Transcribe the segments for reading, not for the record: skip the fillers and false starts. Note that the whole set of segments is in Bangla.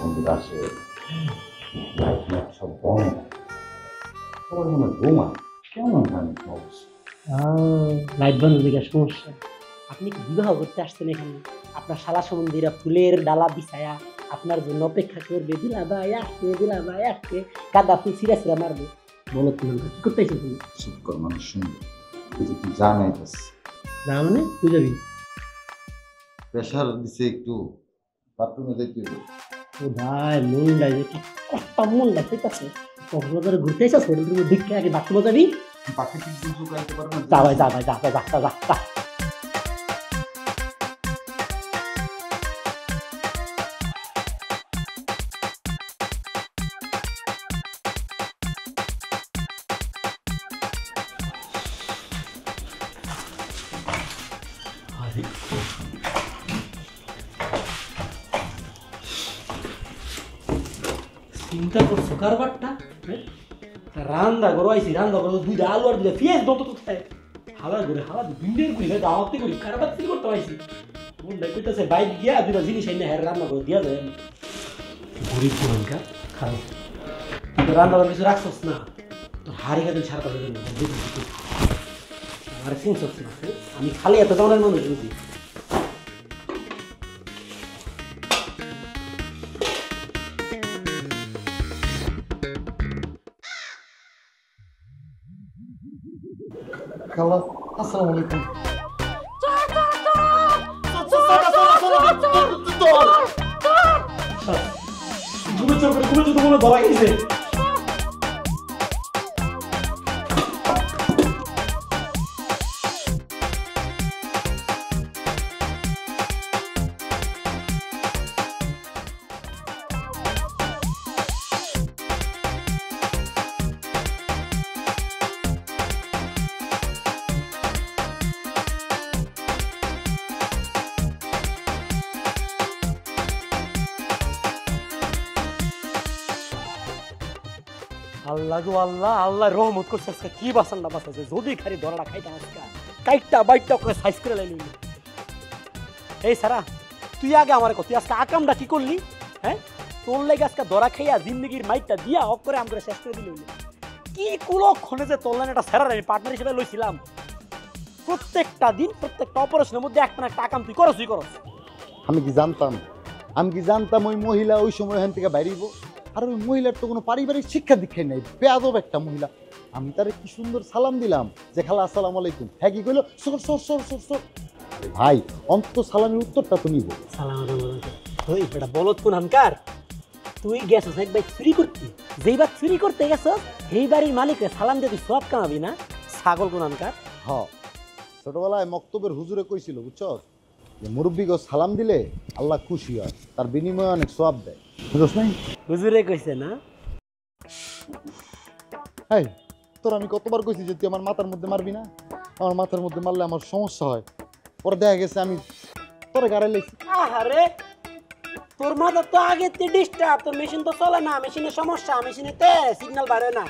বন্ধুরা আসে, সব বন্ধ, সবার মনে ঘুমা কেমন জানি অবস্থা। লাইট বন্ধ দিকে সমস্যা। আপনি কি বিবাহ করতে আসছেন এখানে? আপনার শালা সম্বন্ধীরা ফুলের ডালা বিছায়া আপনার জন্য অপেক্ষা করবে, দিলা ভাই আসছে, কাদা ফুল সিরা সিরা মারবে। বলো তুমি কি করতে এসেছো? চুপ কর, মানুষ শুনবে। কিন্তু তুই জানাই বাস না মানে বুঝাবি প্রেশার দিছে একটু, বাথরুমে যাইতে হবে। ও ভাই মনটা যে কি কষ্ট, মনটা ঠিক আছে। কক্সবাজারে ঘুরতে এসেছো, হোটেল রুমে ঢুকে আগে বাথরুমে যাবি। বাকি কিছু শুকাইতে পারবে না। যা ভাই যা ভাই যা ভাই যা যা যা। চিন্তা করছো কারবারটা? রান্না করো আইসি, রান্না করো দুইটা আলু আর দুইটা পেঁয়াজ দন্ত তো খায়। হালা করে হালা ভিন্ডের করি দাওয়াতে করি কারবার কি করতে পাইছি। মনটা কইতাছে বাইক গিয়া দুইটা জিনিস এনে হ্যাঁ রান্না করে দিয়া যায়। গরিব পুরানকা খারাপ তুই রান্না করে কিছু রাখছস না, তোর হাড়ি খাতে ছাড়া করে দেবো। আমার সিন সত্যি আমি খালি এত ধরনের মানুষ বুঝি। খালা, আসসালামু আলাইকুম। ঘুমে চোখ করে ঘুমে চোখ মনে ধরা গেছে। আল্লাহ গো আল্লাহ, আল্লাহ রহমত করছে আজকে। কি বাসান না বাসাছে, যদি খালি ধরাটা খাইতাম আজকে কাইটটা বাইটটা করে সাইজ করে লাইনি। এই সারা তুই আগে আমার কত আজকে আকামটা কি করলি? হ্যাঁ তোর লেগে আজকে ধরা খাইয়া জিন্দগির মাইটটা দিয়া অফ করে আমরা শেষ করে দিল। কি কুলক্ষণে যে তোর লাইন একটা স্যারার আমি পার্টনার হিসেবে লইছিলাম। প্রত্যেকটা দিন প্রত্যেকটা অপারেশনের মধ্যে একটা না একটা আকাম তুই করস। আমি কি জানতাম ওই মহিলা ওই সময় এখান থেকে বাইরেইব? আর ওই মহিলার তো কোনো পারিবারিক শিক্ষা দীক্ষাই নেই, বেয়াদব একটা মহিলা। আমি তারে কি সুন্দর সালাম দিলাম যে খালা আসসালামু আলাইকুম, হ্যাঁ কি কইলো সর সর সর সর সর। ভাই অন্তত সালামের উত্তরটা তো নিব। সালাম ওই বেটা বলত কোন হানকার, তুই গেছস এক বাইক চুরি করতে, যেই বার চুরি করতে গেছস সেই বাড়ির মালিকরে সালাম দিয়ে তুই সব কামাবি না? ছাগল কোন হানকার। হ, ছোটবেলায় মক্তবের হুজুরে কইছিল বুঝছ, যে মুরব্বীকে সালাম দিলে আল্লাহ খুশি হয়, তার বিনিময়ে অনেক সওয়াব দেয়। বুঝছ নাই? হুজুরে কইছে না? হ্যাঁ, তোর আমি কতবার কইছি যে তুই আমার মাথার মধ্যে মারবি না, আমার মাথার মধ্যে মারলে আমার সমস্যা হয়। পরে দেখা গেছে আমি তোরে গাড়াই লেছি। আহারে তোর মাথা তো আগে তে ডিস্টার্ব, তোর মেশিন তো চলে না, মেশিনের সমস্যা, মেশিনেতে সিগন্যাল বাড়ে না।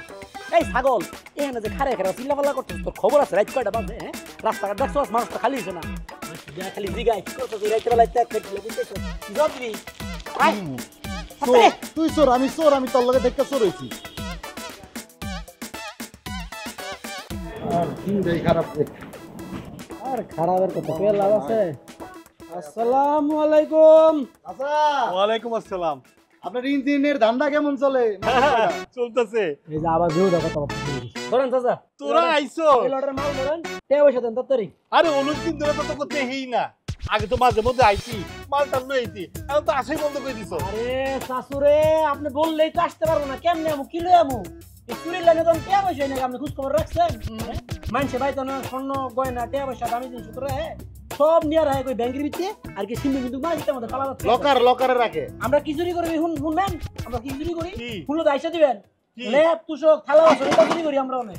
এই ছাগল এখানে যে খারে খারে চিল্লাপাল্লা করছিস, তোর খবর আছে রাত কয়টা বাজে? হ্যাঁ রাস্তাঘাট দেখছস, মানুষ তো খালি হয়েছে না, খালি জিগায় কি করছিস রাইতে বেলায় ত্যাগ খেটলে বুঝতেছ জব দিবি। তুই চোর, আমি চোর, আমি তোর লগে দেখতে চোর হয়েছি। খারাপ আর খারাপের কথা কয়ে লাভ আছে? আসসালামু আলাইকুম। আচ্ছা, ওয়ালাইকুম আসসালাম। আপনার ইঞ্জিনের ধান্দা কেমন চলে? চলতেছে। এই যে আবার ভিউ দেখো তো ধরেন চাচা, তোরা আইছো? এই লটের মাল ধরেন, টেয়া পয়সা দেন তাড়াতাড়ি। আরে অনেকদিন ধরে তো তোকে দেখেই না, আগে তো মাঝে মধ্যে আইছি, মালটা লই আইছি, এখন তো আসাই বন্ধ করে দিছো। আরে শাশুড়ে আপনি বললেই তো আসতে পারবো না, কেমনে আমু কি লই আমু? এই চুরির লাইনে তো টেয়া পয়সা নাকি আপনি খোঁজ খবর রাখছেন? মানুষে ভাই তো না স্বর্ণ গয়না টেয়া পয়সা দামি জিনিস সব নিয়ে রাখে কই ব্যাংকের ভিতরে, আর কি সিন্ধু কিন্তু মাঝে মধ্যে পালা যাচ্ছে। লকারে রাখে। আমরা কি চুরি করি শুনবেন? আমরা কি চুরি করি? কি? শুনলে তো আইসা দিবেন। কি? লেপ তুষক থালা বাসন এটা চুরি করি আমরা অনেক।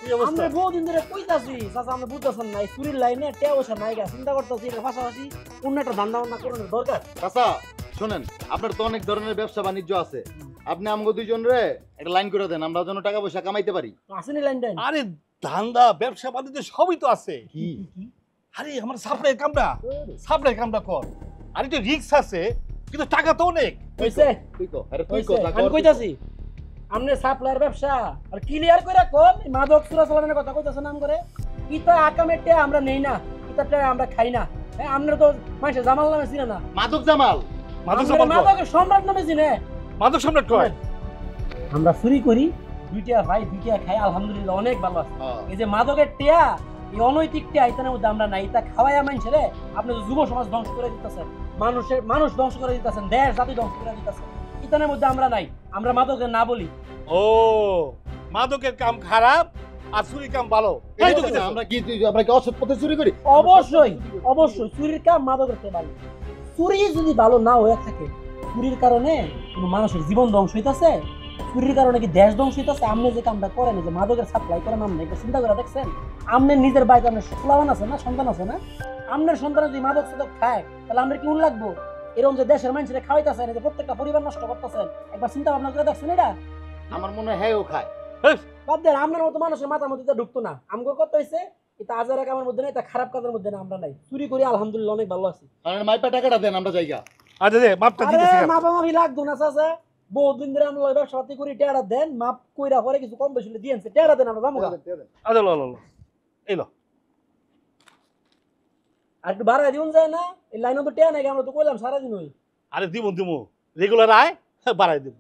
কি অবস্থা? আমরা বহুদিন ধরে কইতাছি চাচা, আমরা বুঝতেছেন না এই চুরির লাইনে টেয়া পয়সা নাই গা, চিন্তা করতেছি এর পাশাপাশি অন্য একটা ধান্দা বান্না করানোর দরকার। চাচা শোনেন, আপনার তো অনেক ধরনের ব্যবসা বাণিজ্য আছে, আপনি আমগো দুইজন রে একটা লাইন করে দেন, আমরা যেন টাকা পয়সা কামাইতে পারি। আসেনি লাইন টাইন? আরে ধান্দা ব্যবসা বাণিজ্য সবই তো আছে। কি? আরে আমার সাপ্লাই কামটা কর। আর এটা রিস্ক আছে, কিন্তু টাকা তো অনেক। হইছে তুই কো আরে তুই হইছে কো টাকা আমি কইতাছি আমনে সাপ্লাইয়ের ব্যবসা আর ক্লিয়ার কইরা কোন মাদক চোরাচালানের কথা কইতাছেন নাম করে ইতা আকামেটে আমরা নেই না ইতাটা আমরা খাই না হ্যাঁ আমরা তো মানুষের জামাল নামে চিনে না মাদক জামাল মাদক আমরা সম্রাট কয়। মাদকের সম্রাট নামে চিনে মাদক সম্রাট কয়। আমরা চুরি করি দুইটা ভাই দুইটা খাই আলহামদুলিল্লাহ অনেক ভালো আছে এই যে মাদকের টিয়া এই অনৈতিক টিয়া ইতানের মধ্যে আমরা নাই ইতা খাওয়াইয়া মানুষের আপনি তো যুব সমাজ ধ্বংস করে দিতেছেন মানুষ ধ্বংস করে দিতেছেন দেশ জাতি ধ্বংস করে দিতেছেন ইতানের মধ্যে আমরা নাই আমরা মাদকের না বলি ও মাদকের কাম খারাপ আর চুরি কাম ভালো। এই তো কিছু আমরা কি অসৎ পথে চুরি করি? অবশ্যই অবশ্যই চুরির কাম মাদকের চেয়ে ভালো চুরি যদি ভালো না হয়ে থাকে চুরির কারণে কোনো মানুষের জীবন ধ্বংস হইতাছে চুরির কারণে কি দেশ ধ্বংস হইতাছে আপনি যে কামটা করেন যে মাদকের সাপ্লাই করেন আপনি এটা চিন্তা করে দেখছেন আপনার নিজের বাড়িতে আপনার ফুলাবান আছে না সন্তান আছে না আপনার সন্তান যদি মাদক সাদক খায় তাহলে আমরা কি উন লাগবো এরকম যে দেশের মানুষের খাওয়াইতেছেন যে প্রত্যেকটা পরিবার নষ্ট করতেছেন একবার চিন্তা ভাবনা করে দেখছেন এটা আমার মনে হয় হ্যাঁ ও খায়। বাদ দেন আপনার মতো মানুষের মাথার মধ্যে ঢুকতো না আমগো কত হয়েছে এটা আজার কামের মধ্যে না এটা খারাপ কাজের মধ্যে না আমরা নাই চুরি করি আলহামদুলিল্লাহ অনেক ভালো আছি আর মাইপা টাকাটা দেন আমরা জায়গা। আচ্ছা দে মাপটা আরে দিতেছি। মাপা মাপি লাগতো না চাচা বহুদিন ধরে আমরা ব্যবসা পাতি করি টেড়া দেন মাপ কইরা পরে কিছু কম বেশি দিয়েছে টেড়া দেন আমরা দামো আচ্ছা ল ল ল এই ল। আর একটু বাড়াই দিউন যায় না এই লাইনে তো টেয়া নাই আমরা তো কইলাম সারাদিন হই আরে দিমু দিমু রেগুলার আয় বাড়াই দিব।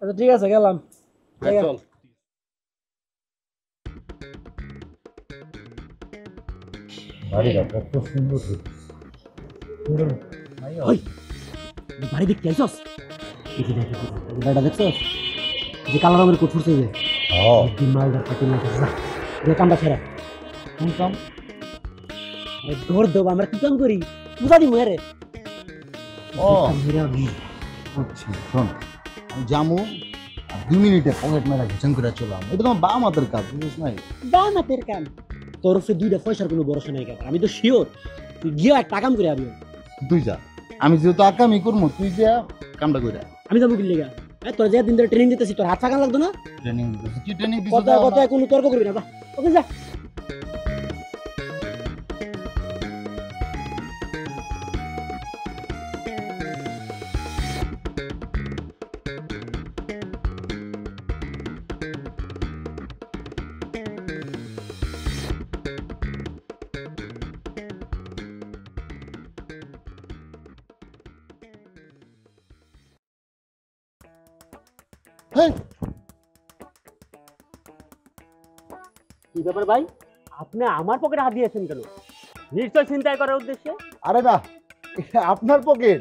আচ্ছা ঠিক আছে গেলাম চল বাড়িটা কত সুন্দর ওই বাড়ি দেখতে আইছস বাড়িটা দেখছস যে কালো রঙের কোট ফুরছে যে হ্যাঁ তিন মালদার পাটি না যে কামটা ছেড়া কোন কাম? ধর দেব আমরা কি কাম করি বুঝা দিমু রে ও মেরা আচ্ছা শোন আমি জামু আর 2 মিনিটে পকেট মেরা ঘুষান করে চলাম এটা তো বাম হাতের কাজ বুঝিস নাই। দামাতের কাম তোর সে দুইটা পয়সার কোনো ভরসা নাই কাকা আমি তো শিওর তুই গিয়ে একটা কাম করে আবি তুই যা আমি যেহেতু আকামি করবো তুই যা কামটা করে আমি যাবো কিনলে গা তোর যে দিন ধরে ট্রেনিং দিতেছি তোর হাত থাকা লাগতো না ট্রেনিং কি ট্রেনিং কথা কথা কোনো তর্ক করবি না ওকে যা কি ব্যাপার ভাই আপনি আমার পকেটে হাত দিয়েছেন কেন নিশ্চয় চিন্তাই করার উদ্দেশ্যে আরে না এটা আপনার পকেট।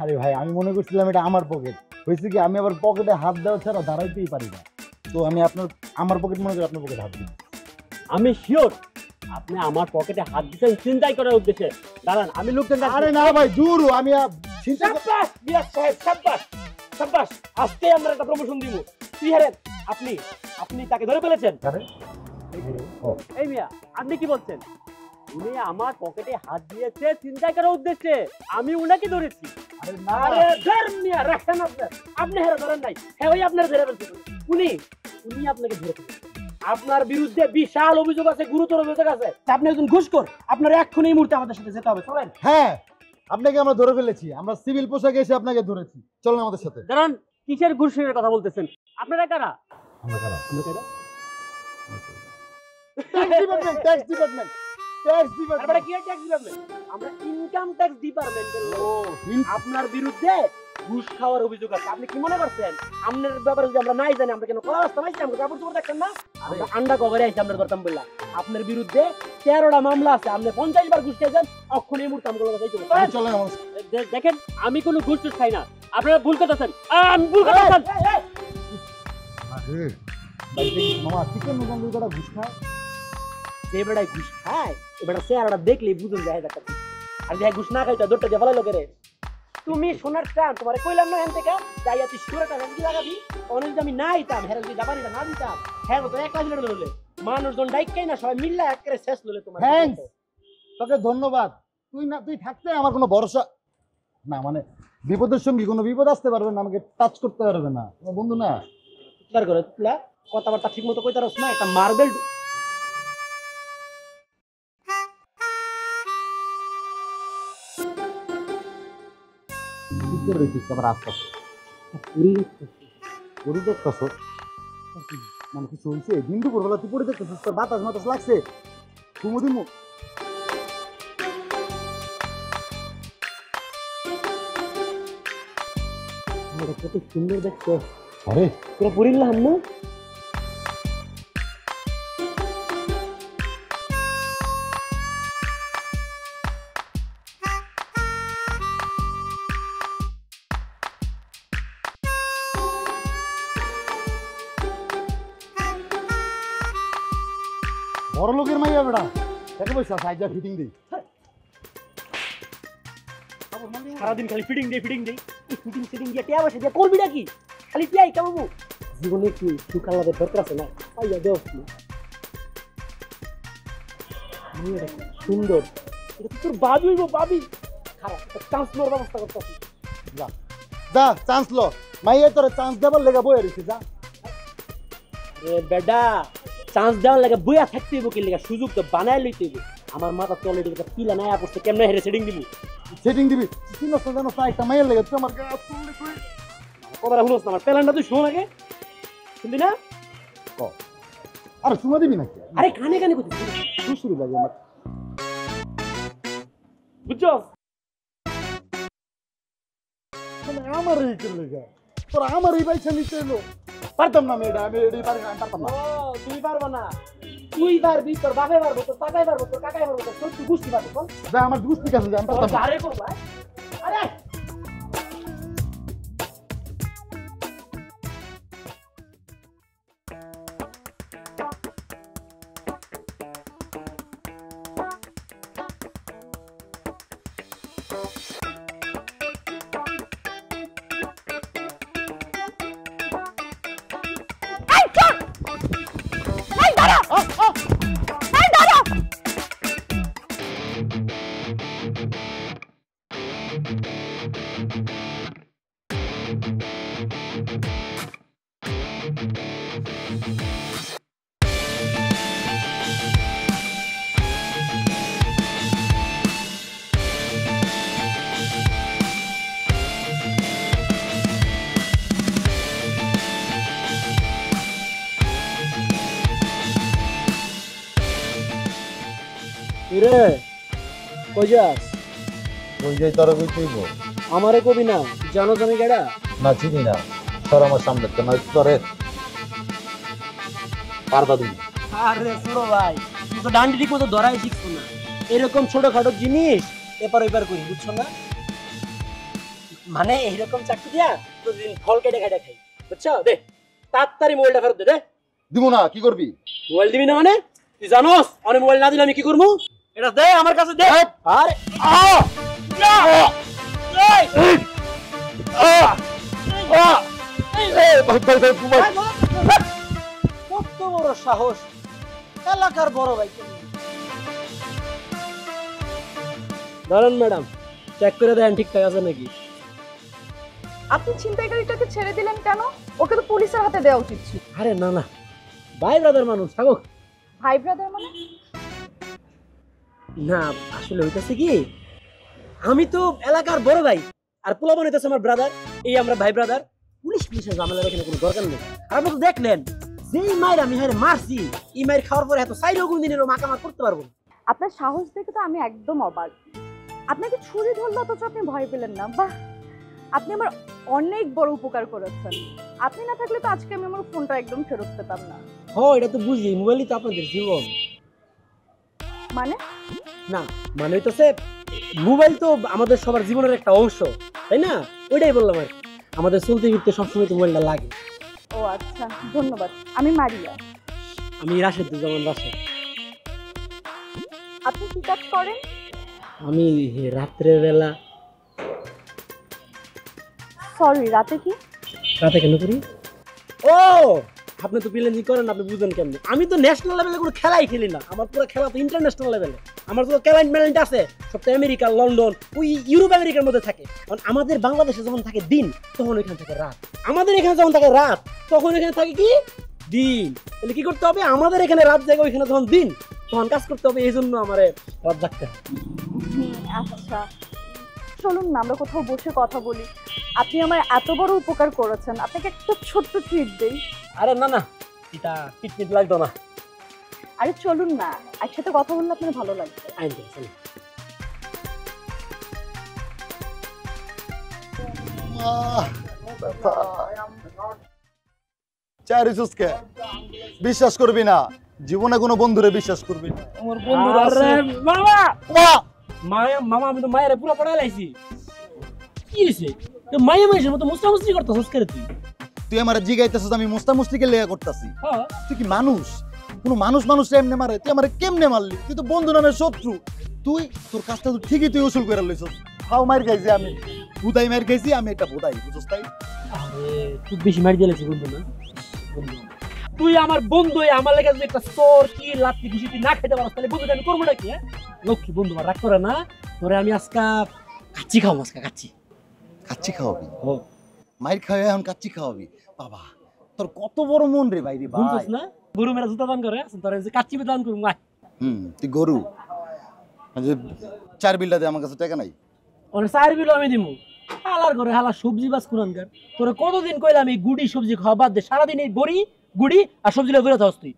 আরে ভাই আমি মনে করছিলাম এটা আমার পকেট হয়েছে কি আমি আবার পকেটে হাত দেওয়া ছাড়া দাঁড়াইতেই পারি না তো আমি আমার পকেট মনে করি আপনার পকেটে হাত দিই। আমি শিওর আপনি আমার পকেটে হাত দিয়েছেন চিন্তাই করার উদ্দেশ্যে দাঁড়ান আমি লোকজন আরে না ভাই দূর আমি চিন্তা সাব্বাস বিরাট সাহেব সাব্বাস সাব্বাস আজকে আমরা একটা প্রমোশন দিব তুই হারেন আপনি আপনি তাকে ধরে ফেলেছেন আরে এই মিয়া আপনি কি বলছেন উনি আমার পকেটে হাত দিয়েছে চিন্তা করার উদ্দেশ্যে আমি উনাকে ধরেছি আরে না আরে ধর মিয়া রাখেন আপনি হেরে ধরেন নাই হ্যাঁ ওই আপনার ধরে ফেলছেন উনি উনি আপনাকে ধরে ফেলেছেন আপনার বিরুদ্ধে বিশাল অভিযোগ আছে গুরুতর অভিযোগ আছে আপনি একজন ঘুষখোর আপনার এক্ষুনি এই মুহূর্তে আমাদের সাথে যেতে হবে চলেন হ্যাঁ আপনাকে আমরা ধরে ফেলেছি আমরা সিভিল পোশাকে এসে আপনাকে ধরেছি চলুন আমাদের সাথে। দাঁড়ান কিসের ঘুষখোরের কথা বলতেছেন আপনারা কারা আমরা খারাপ আমরা কারা ট্যাক্স ডিপার্টমেন্ট তারপরে কি ট্যাক্স ডিপার্টমেন্ট আমরা ইনকাম ট্যাক্স ডিপার্টমেন্টের লোক আপনার বিরুদ্ধে ঘুষ খাওয়ার অভিযোগ আছে আপনি কি মনে করছেন আপনার ব্যাপারে যদি আমরা নাই জানি আমরা কেন কলা রাস্তা পাইছি আমরা কাপড় চোপড় দেখছেন না আমরা আন্ডা কভারে আইছি আপনার করতাম বললাম আপনার বিরুদ্ধে 13টা মামলা আছে আপনি 50 বার ঘুষ খেয়েছেন অক্ষণ এই মুহূর্তে আমগুলো যাইতে হবে চলেন আমাদের দেখেন আমি কোনো ঘুষ টুস খাই না আপনারা ভুল করতেছেন আমি ভুল করতেছেন আরে ভাই মামা চিকেন মুরগি কটা ঘুষ খায় যে বেড়ায় ঘুষ খায় এ বেড়া চেহারাটা দেখলেই বুঝুন যায় দেখা আর যে ঘুষ না খাইতো দোটটা যে ফেলাইলো করে তুমি সোনার চান তোমার কইলাম না এখান থেকে যাইয়া তুই সুরাটা হেঁচি লাগাবি অনেক আমি না আইতাম হেরা যদি জাপানিটা না দিতাম হ্যাঁ তো এক লাখ লড়লে মানুষজন ডাইকাই না সবাই মিল্লা একেবারে শেষ ললে তোমার থ্যাঙ্কস তোকে ধন্যবাদ তুই থাকতে আমার কোনো ভরসা না মানে বিপদের সঙ্গী কোনো বিপদ আসতে পারবে না আমাকে টাচ করতে পারবে না আমার বন্ধু না বার করে তুলা কথাবার্তা ঠিক মতো কইতারস না একটা মার্বেল করে রেখেছিস আমার আস্তে গরু দেখতেছ মানে কিছু হয়েছে দিন দুপুর বেলা তুই পড়ে দেখতেছিস তোর বাতাস মাতাস লাগছে কুমুদিমু কত সুন্দর দেখছো, আরে পুরো পরিলাম না? বড় লোকের মাইয়া বেড়া দেখে বসে সাইজা ফিটিং দিই সারাদিন খালি ফিটিং দেই ফিটিং দিয়ে টিয়া বসে দিয়ে করবি নাকি? খালি টিয়াই কামাবো। জীবনে কি সুখ আল্লাদের দরকার আছে না? পাইয়া দেও কি সুন্দর, এটা তো তোর বাবি হইব, বাবি। খারাপ একটা চান্স নেওয়ার ব্যবস্থা করতে। যা যা চান্স লো মাইয়া তোরে চান্স দেবার লেগে বইয়া রইছে যা রে বেডা, চান্স দেওয়ার লাগে বইয়া থাকতে হইব, কি লাগে সুযোগ তো বানায় লইতে হইব। আমার মাথা চলে দিকে পিলা নাই আপসে কেমনে হেরে সেটিং দিব। সেটিং দিবি চিনস না জানো একটা মাইয়া লেগে তুই আমার গা তুললি তুই কথাটা শুনোস না, আমার প্ল্যানটা তুই শোন আগে, শুনলি না? ক আর শুনে দিবি নাকি আরে কানে কানে কথা শুরু লাগে আমার বুঝছো? আমার এই করলে গা তোর আমার এই বাইছা নিতে এলো পারতাম না মেয়েটা আমি এটাই পারি না আমি পারতাম না তুই পারবা না, তুই পারবি, তোর বাপে পারবো, তোর কাকাই পারবো, তোর কাকাই পারবো, তোর তুই বুঝতে পারবি কোন যা আমার দুষ্টি কাছে যা আমি পারতাম না আরে করবা। আরে রে কই যাস? ওই যে তোরা কই তুইব আমারে কবি না, জানো জানি গেড়া? না চিনি না তোর আমার সামনে তো না তোরে পারবা তুমি আরে ছোড়ো ভাই, তুই তো ডান্ডি ঠিক মতো ধরাই শিখছো না। এরকম ছোটখাটো জিনিস এপার ওইপার করি, বুঝছো না? মানে এইরকম চাকরি দিয়া প্রতিদিন ফল কেটে খাইটা খাই, বুঝছো? দে তাড়াতাড়ি মোবাইলটা ফেরত দে। দে দিব না কি করবি মোবাইল দিবি না মানে? তুই জানোস অনেক মোবাইল না দিলে আমি কি করবো? এটা দে আমার কাছে দে। আরে কত বড় সাহস, এলাকার বড় ভাই। ধরেন ম্যাডাম, চেক করে দেন ঠিকঠাক আছে নাকি। আপনি ছিনতাইকারীটাকে ছেড়ে দিলেন কেন? ওকে তো পুলিশের হাতে দেওয়া উচিত ছিল। আরে না না, ভাই ব্রাদার মানুষ থাকো। ভাই ব্রাদার মানে? না আসলে হইতেছে কি, আমি তো এলাকার বড় ভাই আর পোলাপান হইতেছে আমার ব্রাদার, এই আমরা ভাই ব্রাদার। পুলিশের ঝামেলার এখানে কোনো দরকার নেই। আর আপনি তো দেখলেন যেই মায়ের আমি হারে মারছি, এই মায়ের খাওয়ার পরে এত চাইলেও কোন দিনের মাকামার করতে পারবো না। আপনার সাহস দেখে তো আমি একদম অবাক। আপনাকে ছুরি ধরলো অথচ আপনি ভয় পেলেন না। বাহ, আপনি আমার অনেক বড় উপকার করেছেন। আপনি না থাকলে তো আজকে আমি আমার ফোনটা একদম ফেরত পেতাম না। এটা তো বুঝি, মোবাইলই তো আপনাদের জীবন। মানে? না মানে হইতেছে মোবাইল তো আমাদের সবার জীবনের একটা অংশ, তাই না? ওইটাই বললাম আর কি। আমাদের চলতে ফিরতে সবসময় তো মোবাইলটা লাগে। ও আচ্ছা, ধন্যবাদ। আমি মারিয়া। আমি রাশেদ, যেমন রাশেদ। আপনি কি কাজ করেন? আমি রাত্রের বেলা। সরি, রাতে কি? রাতে কেন করি? ও আপনি তো পিলেনজি করেন, আপনি বুঝেন কেমন? আমি তো ন্যাশনাল লেভেলে কোনো খেলাই খেলি না, আমার পুরো খেলা তো ইন্টারন্যাশনাল লেভেলে। আমার তো ক্লায়েন্ট ম্যালেন্ট আছে সবটা আমেরিকা, লন্ডন, ওই ইউরোপ আমেরিকার মধ্যে থাকে। কারণ আমাদের বাংলাদেশে যখন থাকে দিন, তখন ওইখানে থাকে রাত। আমাদের এখানে যখন থাকে রাত, তখন এখানে থাকে কি দিন। তাহলে কি করতে হবে? আমাদের এখানে রাত জায়গা, ওইখানে যখন দিন, তখন কাজ করতে হবে। এই জন্য আমার রাত জাগতে হয়। আচ্ছা, চলুন না আমরা কোথাও বসে কথা বলি। আপনি আমার এত বড় উপকার করেছেন, আপনাকে একটা ছোট্ট ট্রিট দেই। আরে না না, এটা পিটপিট লাগতো না। আরে চলুন না, একসাথে কথা বললে আপনার ভালো লাগবে। আইন চলো। চারি সুস্কে বিশ্বাস করবি না, জীবনে কোনো বন্ধুরে বিশ্বাস করবি না। আমার বন্ধুরা আছে মামা। মায়া মামা, আমি তো মায়ের পুরো পড়াই লাইছি। কি হইছে? তো মায়া মাইশের মতো মুস্তামুস্তি করতেছস কেন তুই? তুই আমার জিগাইতেছিস আমি মুস্তামুস্তিকে লেয়া করতেছি। হ্যাঁ, তুই কি মানুষ? কোনো মানুষ এমনি মারে? তুই আমার কেমনে মারলি? তুই তো বন্ধু নামের শত্রু। তুই তোর কাজটা তো ঠিকই তুই উসুল করে লইছস। হাও মার খাইছি আমি, বুদাই মার খাইছি আমি, একটা বুদাই বুঝছস তাই? আরে তুই বেশি মার দিয়েছিস বন্ধু না। তুই আমার বন্ধু, আমার লেগে যদি একটা চোর কি লাত্তি ঘুষি তুই না খেতে পারস তাহলে বন্ধুটা আমি করবো নাকি? হ্যাঁ, লক্ষ্মী বন্ধু আমার রাগ করে না। তোরে আমি আজকা কাচ্চি খাও, আজকা কাচ্চি। কাচ্চি খাওয়াবি? ও মাইর খাওয়া এখন কাচ্চি খাওয়াবি? বাবা তোর কত বড় মন রে ভাই রে বুঝছস ভাই। না, গরু মেরা জুতা দান করে তোরে যে কাচ্চি দান করুম। তুই গরু, যে 4 বিলটা দে, আমার কাছে টাকা নাই। ওরে 4 বিল আমি দিমু। হালার ঘরে হালা সবজি বাস কুরানকার। তোরে কতদিন কইলাম এই গুড়ি সবজি খাওয়া বাদ দে, সারাদিন এই বড়ি গুড়ি আর সবজি লয়ে ঘুরে থাকস তুই।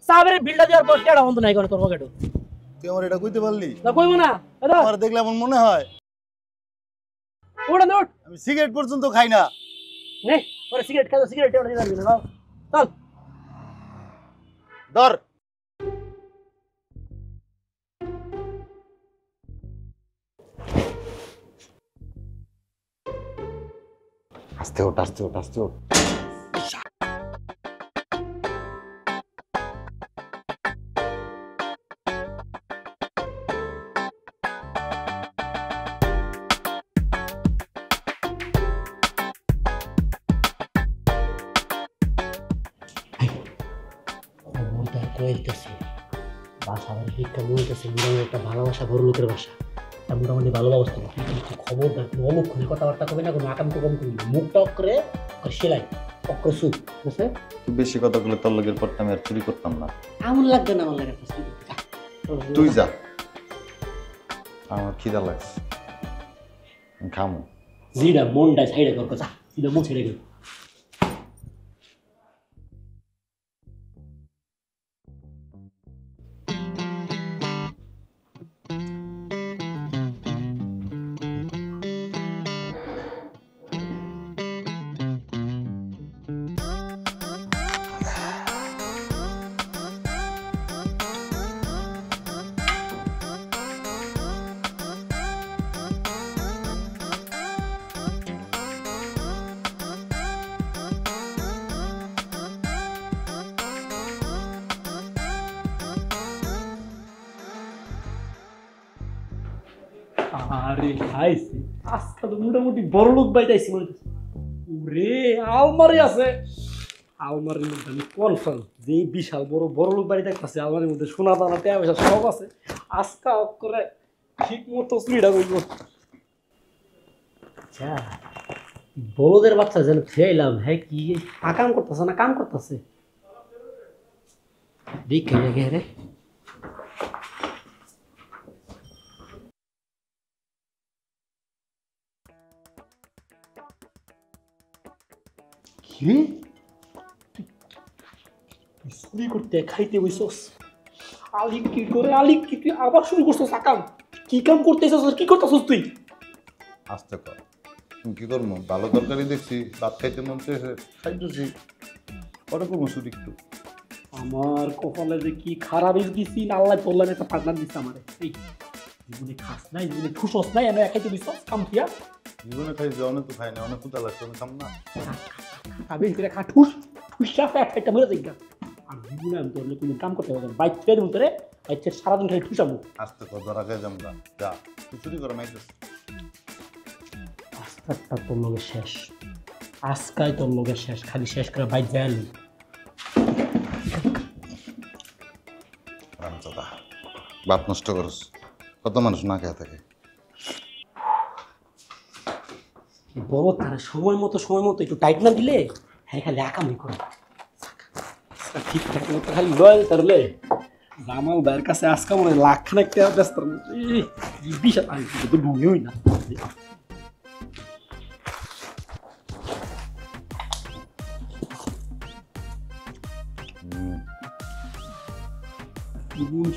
সাবের বিলটা দেওয়ার পর কেডা বন্ধ নাই করে তোর পকেটে। তুই আমার এটা কইতে পারলি না কইবো না। দাদা আমার দেখলে এমন মনে হয় ওড়া নোট আমি সিগারেট পর্যন্ত খাই না। নে, ওরে সিগারেট খাও, সিগারেট ওড়া দিবি না। চল ধর আস্তে ওঠ, আস্তে ওঠ, আস্তে ওঠ। খবরটা কইতেছে বাসার ভিক্ষা বলতেছে মোটামুটি একটা ভালোবাসা বড় লোকের বাসা। তা মোটামুটি ভালো ব্যবস্থা কিন্তু খবরদার কোনো অলক্ষণে কথাবার্তা কবে না, কোনো আকাম তো কম করবি। মুখ টক করে সেলাই অক্র সুপ বুঝছে? তুই বেশি কথা বলে তোর লগের পরটা আমি আর চুরি করতাম না। এমন লাগবে না আমার লাগে। তুই যা, আমার খিদা লাগছে, আমি খামো। জিডা মনটা ছাইড়ে কর কথা, জিডা মন ছেড়ে গেল। আরে খাইছি আজকে তো মোটামুটি বড় লোক বাইতাইছি মনে হচ্ছে। ওরে আলমারি আছে, আলমারির মধ্যে আমি কনফার্ম যে বিশাল বড় বড় লোক বাড়ি দেখতেছে। আলমারির মধ্যে সোনা দানা টাকা পয়সা সব আছে। আজকা করে ঠিক মতো চুরিটা করবো। আচ্ছা বলদের বাচ্চা যেন খেলাম, হ্যাঁ কি আকাম করতেছে না কাম করতেছে? দেখে রেখে রে কি চুরি করতে খাইতে বইছস? আলি কি করে, আলি কি তুই আবার শুরু করছস আকাম? কি কাম করতেছস, কি করতেছস তুই? আস্তে কর, তুমি কি করবো? ভালো তরকারি দেখছি, ভাত খাইতে মন চেয়েছে, খাইতেছি, পরে করবো শুধু একটু। আমার কপালে যে কি খারাপ দিছি, আল্লাহ তোল্লাম একটা পার্টনার দিচ্ছে আমার। এই জীবনে খাস নাই, জীবনে ঠুসস নাই, আমি খাইতে বইছস কাম দিয়া। জীবনে খাইছি, অনেক তো খাই না, অনেক ক্ষুদা লাগছে, আমি খাম না। আমি করে খা ঠুস ঠুসা ফ্যাট একটা মরে যাইগা। আর জীবনে আমি তোর কোনো কাম করতে পারবো না। বাইক ছেড়ে দেবো তোরে, বাইক ছেড়ে সারাদিন খালি ঠুসাবো। আস্তে কর, ধরা খাই যাম গা, যা তুই চুরি করে মাইতেছ। আজকালটা তোর লগে শেষ, আজকাই তোর লগে শেষ, খালি শেষ করে বাইক যায়নি। রামচাদা বাপ নষ্ট করস, কত মানুষ না খেয়ে থাকে। বড় তারা সময় মতো একটু টাইট না দিলে হ্যাঁ খালি আকামই করে ঠিকঠাক মতো খালি লয় তারলে জামাল ভাইয়ের কাছে আজকে মনে হয় লাখ খানেক টাকা ব্যস্ত বিশাল আমি তো ঢুকিই না।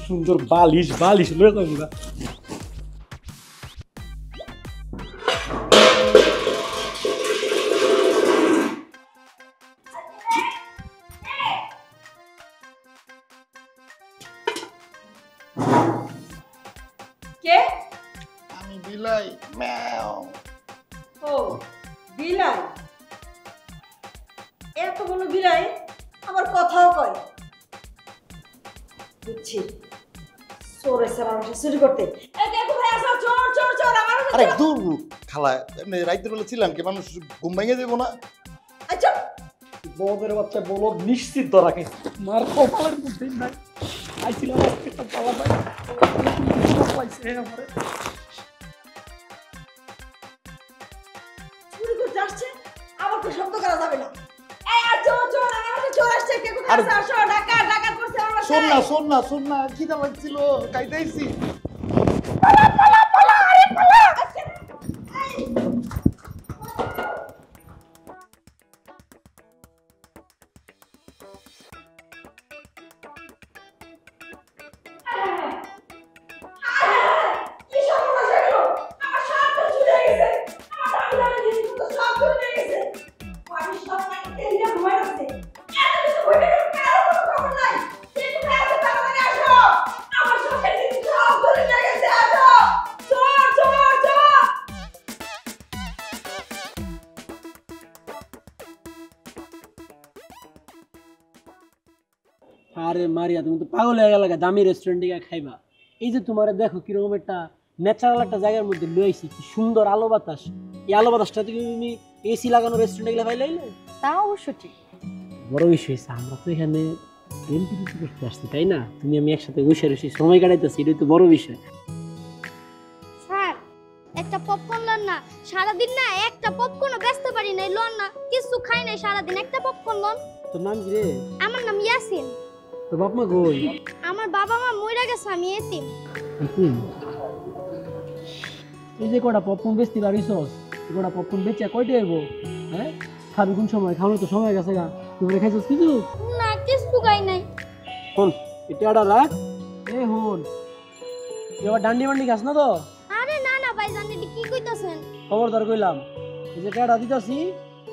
সুন্দর বালিশ বালিশ লয়ে যাবো না। কে? আমি বিলাই ম্যাও। ও বিলাই, এত বড় বিলাই আমার কথাও কয়। বুঝছি, চোর এসে আমার বাসায় চুরি করতে। এই দেখো ভাই, আসো, চোর চোর চোর আমার বাসায় আরে চোর। দূর খালা, এমনি রাইতের বেলা ছিলাম কি মানুষ ঘুম ভেঙে যাবো না? আচ্ছা, বদের বাচ্চা বলদ নিশ্চিত ধরা খাইছে। মার কপালের মধ্যে নাই। আইছিলাম আজকে একটা পালা পাই। পাইছে আমারে। চুরি করতে আসছে, আমার তো শব্দ করা যাবে না। এই চোর চোর আমার বাসায় চোর আসছে, কে কোথায় আরে- আছে? আসো, ডাকাত ডাকাত করছে আমার শোন বাসায়। না শোন না শোন না, খিদা লাগছিল খাইতেইছি। কি সর্বনাশ হলো? আমার সব তো চুরি হয়ে গেছে। আমার দামি দামি জিনিসপত্র সব চুরি হয়ে গেছে। আমি সব টাকা দিয়ে ঘুমাই আছে। এত কিছু হইতে গেলে কারো কোনো খবর নাই। কে কোথায় আছে তাড়াতাড়ি আসো। আমার সব জিনিস সব চুরি হয়ে গেছে। আসো, চোর চোর চোর। আরে মারিয়া, তুমি তো পাগল হয়ে গেলে দামি রেস্টুরেন্টে গিয়ে খাইবা। এই যে তোমার দেখো কিরকম একটা ন্যাচারাল একটা জায়গার মধ্যে লয়ে আইছি, কি সুন্দর আলো বাতাস। এই আলো বাতাসটা তুমি এসি লাগানো রেস্টুরেন্টে গেলে পাইলে তা অবশ্য ঠিক। বড় বিষয় হয়েছে, আমরা তো এখানে প্রেম প্রীতি করতে আসছি, তাই না? তুমি আমি একসাথে বসে রয়েছি, সময় কাটাইতেছি, এটাই তো বড় বিষয়। স্যার একটা পপকর্ন লন না, সারাদিন না একটা পপকর্নও বেচতে পারি নাই, লন না, কিছু খাই নাই সারাদিন, একটা পপকর্ন লন। তোর নাম কি রে? আমার নাম ইয়াসিন। তোর বাপ মা কই? আমার বাবা মা মইরা গেছে, আমি এতিম। এই যে কটা পপকর্ন বেচতে পারিস, কটা পপকর্ন বেচা কয়টা হইব? হ্যাঁ, খাবি কোন সময়? খাওয়ানো তো সময় গেছে গা। তুমি খাইছিস কিছু? না, কিছু খাই নাই। হন এটা রাখ। এ হন, এবার ডান্ডি মান্ডি খাস না তো? আরে না না ভাইজান, এটা কি কইতাছেন? খবরদার কইলাম, এই যে টাকা দিতাছি,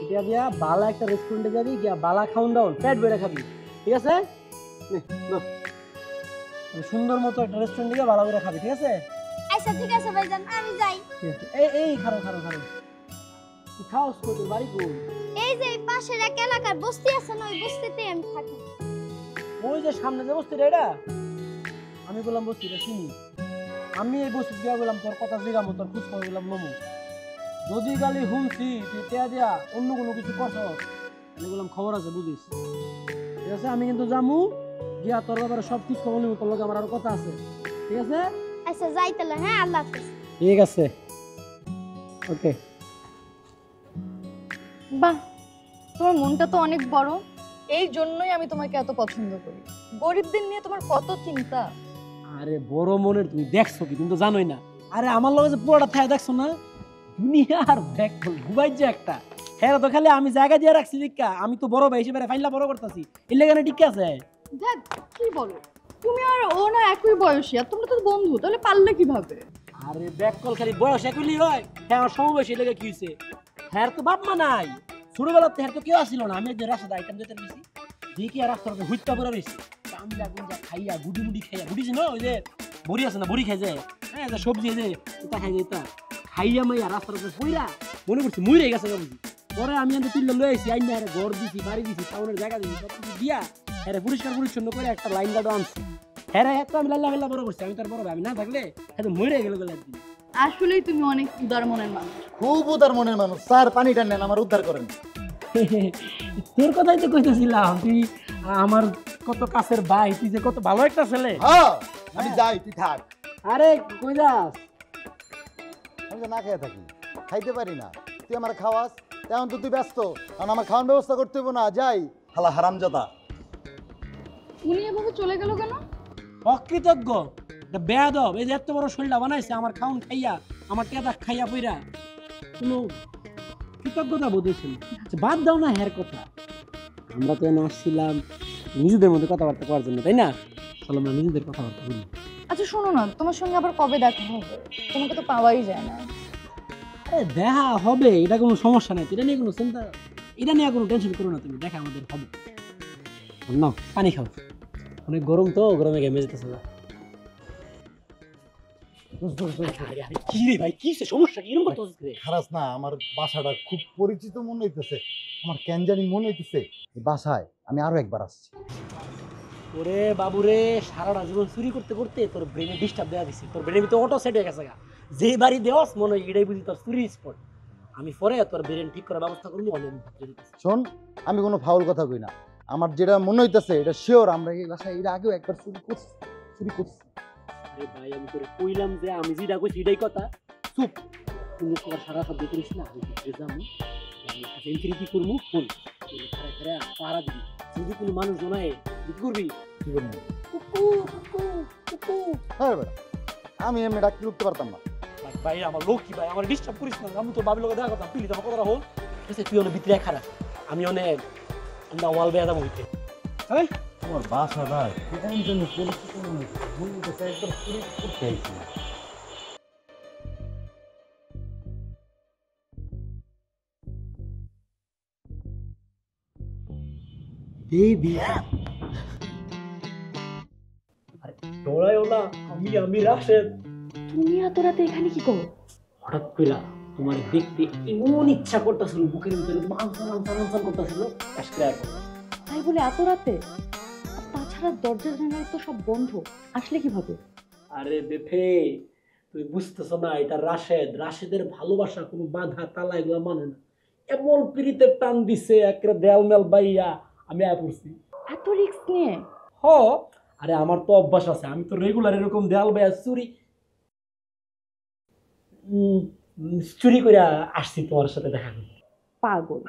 এটা দিয়া বালা একটা রেস্টুরেন্টে যাবি, গিয়া বালা খাওন দাওন পেট ভরে খাবি, ঠিক আছে? নে, নাও। সুন্দর মতো একটা রেস্টুরেন্টে গিয়ে বালা করে খাবি, ঠিক আছে? আচ্ছা ঠিক আছে ভাইজান, আমি যাই। ঠিক আছে। এই খারো খারো খারো, তুই খাওস কই? তোর বাড়ি কই? এই যে এই পাশের এক এলাকার বস্তি আছে না, ওই বস্তিতে আমি থাকি। ওই যে সামনে যে বস্তিটা, এটা আমি বললাম বস্তিটা চিনি। আমি এই বস্তি দিয়া বললাম তোর কথা জিগামো, তোর খোঁজ খবর বললাম নমো। যদি গালি শুনছি তুই টেয়া দিয়া অন্য কোনো কিছু করছ, তাহলে বললাম খবর আছে, বুঝিস, ঠিক আছে? আমি কিন্তু যামু, গিয়া তোর ব্যাপারে সব খোঁজ খবর নিব, তোর লগে আমার আরো কথা আছে, ঠিক আছে? আচ্ছা যাই তাহলে, হ্যাঁ, আল্লাহ হাফেজ। ঠিক আছে, ওকে। বাহ, তোমার মনটা তো অনেক বড়। এই জন্যই আমি তোমাকে এত পছন্দ করি। গরিবদের নিয়ে তোমার কত চিন্তা। আরে বড় মনের তুমি দেখছো কি? তুমি তো জানোই না। আরে আমার লগে যে পুরোটা থাকা দেখছো না, দুনিয়ার ব্যাগ ঘুমাই যে একটা, হ্যাঁ তো খালি আমি জায়গা দিয়ে রাখছি দীক্ষা, আমি তো বড় ভাই হিসেবে ফাইনলা বড় করতেছি, এর লেগে ঠিক আছে। দেখ কি বলো, তুমি আর ও না একই বয়সী, আর তোমরা তো বন্ধু, তাহলে পারলে কিভাবে? আরে ব্যাগ কল খালি বয়স একই হয়, হ্যাঁ আমার সমবয়সী লেগে কি হয়েছে? হ্যাঁ তো বাপ মা নাই, ছোটবেলাতে হ্যাঁ তো কেউ আসছিল না। আমি যে রাস্তাতে আইটেম যেতে রয়েছি, দেখি আর রাস্তার হুইটটা পরে রয়েছি, কামজা গুঞ্জা খাইয়া গুডি মুডি খাইয়া, বুঝিস না ওই যে বড়ি আছে না, বড়ি খাই যায়, হ্যাঁ যে সবজি যে এটা খাই যায়, তা খাইয়া মাইয়া রাস্তার উপরে পইরা মনে করছি মুইরে গেছে বুঝি। পরে আমি এনে তুললে লয়ে আইছি, আইনা হ্যাঁ ঘর দিছি, বাড়ি দিছি, টাউনের জায়গা দিছি, সব কিছু দিয়া হ্যাঁ পরিষ্কার পরিচ্ছন্ন করে একটা লাইন গার্ডও আনছি। হ্যাঁ রে, তো আমি লাল্লা মেলা বড় করছি, আমি তার বড় ভাই, আমি না থাকলে হ্যাঁ মরে গেল গেলে একদিন। আসলেই তুমি অনেক উদার মনের মানুষ। খুব উদার মনের মানুষ স্যার, পানিটা নেন, আমার উদ্ধার করেন। তোর কথাই তো কইতেছিলাম, তুই আমার কত কাছের ভাই, তুই যে কত ভালো একটা ছেলে। হ্যাঁ আমি যাই, তুই থাক। আরে কই যাস? আমি তো না খেয়ে থাকি, খাইতে পারি না, তুই আমার খাওয়াস, তেমন তো তুই ব্যস্ত, কারণ আমার খাওয়ার ব্যবস্থা করতে হইব না। যাই হালা হারামজাদা। উনি এভাবে চলে গেল কেন? অকৃতজ্ঞ, বেয়াদব, এই যে এত বড় শরীরটা বানাইছে আমার খাউন খাইয়া, আমার টেদা খাইয়া পইরা, কোনো কৃতজ্ঞতা বোধ হয়েছে না। আচ্ছা, বাদ দাও না হ্যার কথা, আমরা তো এনে আসছিলাম নিজেদের মধ্যে কথাবার্তা করার জন্য, তাই না? চলো আমরা নিজেদের কথাবার্তা বলি। আচ্ছা শোনো না, তোমার সঙ্গে আবার কবে দেখা হবে? তোমাকে তো পাওয়াই যায় না। আরে দেখা হবে, এটা কোনো সমস্যা নেই, এটা নিয়ে কোনো চিন্তা, এটা নিয়ে কোনো টেনশন করো না তুমি, দেখা আমাদের হবে। না পানি খাও, অনেক গরম তো, গরমে ঘেমে যেতেছে। কি রে ভাই, কি সমস্যা, কিরকম করতেছিস রে? খারাপ না, আমার বাসাটা খুব পরিচিত মনে হইতেছে, আমার কেন জানি মনে হইতেছে এই বাসায় আমি আরো একবার আসছি। ওরে বাবুরে, সারাটা জীবন চুরি করতে করতে তোর ব্রেনে ডিস্টার্ব দেওয়া দিছি, তোর ব্রেনে ভিতরে অটো সেট হয়ে গেছে গা, যে বাড়ি দেওয়াস মনে হয় এটাই বুঝি তোর চুরি স্পট। আমি পরে তোর ব্রেন ঠিক করার ব্যবস্থা করবো। অনেক শোন, আমি কোনো ফাউল কথা কই না, আমার যেটা মনে হইতেছে এটা শিওর আমরা এই বাসায় এর আগেও একবার চুরি করছি। আরে ভাই আমি তোরে কইলাম যে আমি যেটা কইছি এটাই কথা, চুপ। তুমি তোমার সারা শব্দ করিস না, আমি ভিতরে যাবো, আমি সেন্ট্রি কি করবো, ফোন খারা খারা পাহারা দিবি, যদি কোনো মানুষ জনায় কি করবি? কি করবো? কুকু কুকু কুকু। হ্যাঁ বেটা, আমি এমনি ডাকতে উঠতে পারতাম না। ভাই আমার লোক কি ভাই, আমার ডিস্টার্ব করিস না, আমি তো বাবির লোকে দেখা করতাম, প্লিজ আমার কথাটা হল। ঠিক আছে, তুই অনেক ভিতরে খারাপ, আমি অনেক ওয়াল বেয়া যাবো হইতে। হ্যাঁ তোমার বাসাটা কেমন জানি পরিচিত মনে হচ্ছে, মনে হচ্ছে একবার চুরি করতে আইছি। বেবি ডরাইও না, আমি রাশেদ। তুমি এত রাতে এখানে কি করো? হঠাৎ করে তোমার দেখতে এমন ইচ্ছা করতেছিল, বুকের ভিতরে আনসান করতেছিল, তাই বলে এত রাতে? আর তাছাড়া দরজা জানালা তো সব বন্ধ, আসলে কিভাবে? আরে বেফে, তুই বুঝতেছো না, এটা রাশেদের ভালোবাসা কোনো বাধা তালা এগুলো মানে না, এমন পিড়িতে টান দিছে একটা দেয়াল মেল বাইয়া আমি আয়া পড়ছি। এত রিস্ক নিয়ে? হ, আরে আমার তো অভ্যাস আছে, আমি তো রেগুলার এরকম দেয়াল বাইয়া চুরি করে আসছি তোমার সাথে দেখা করতে। পাগল।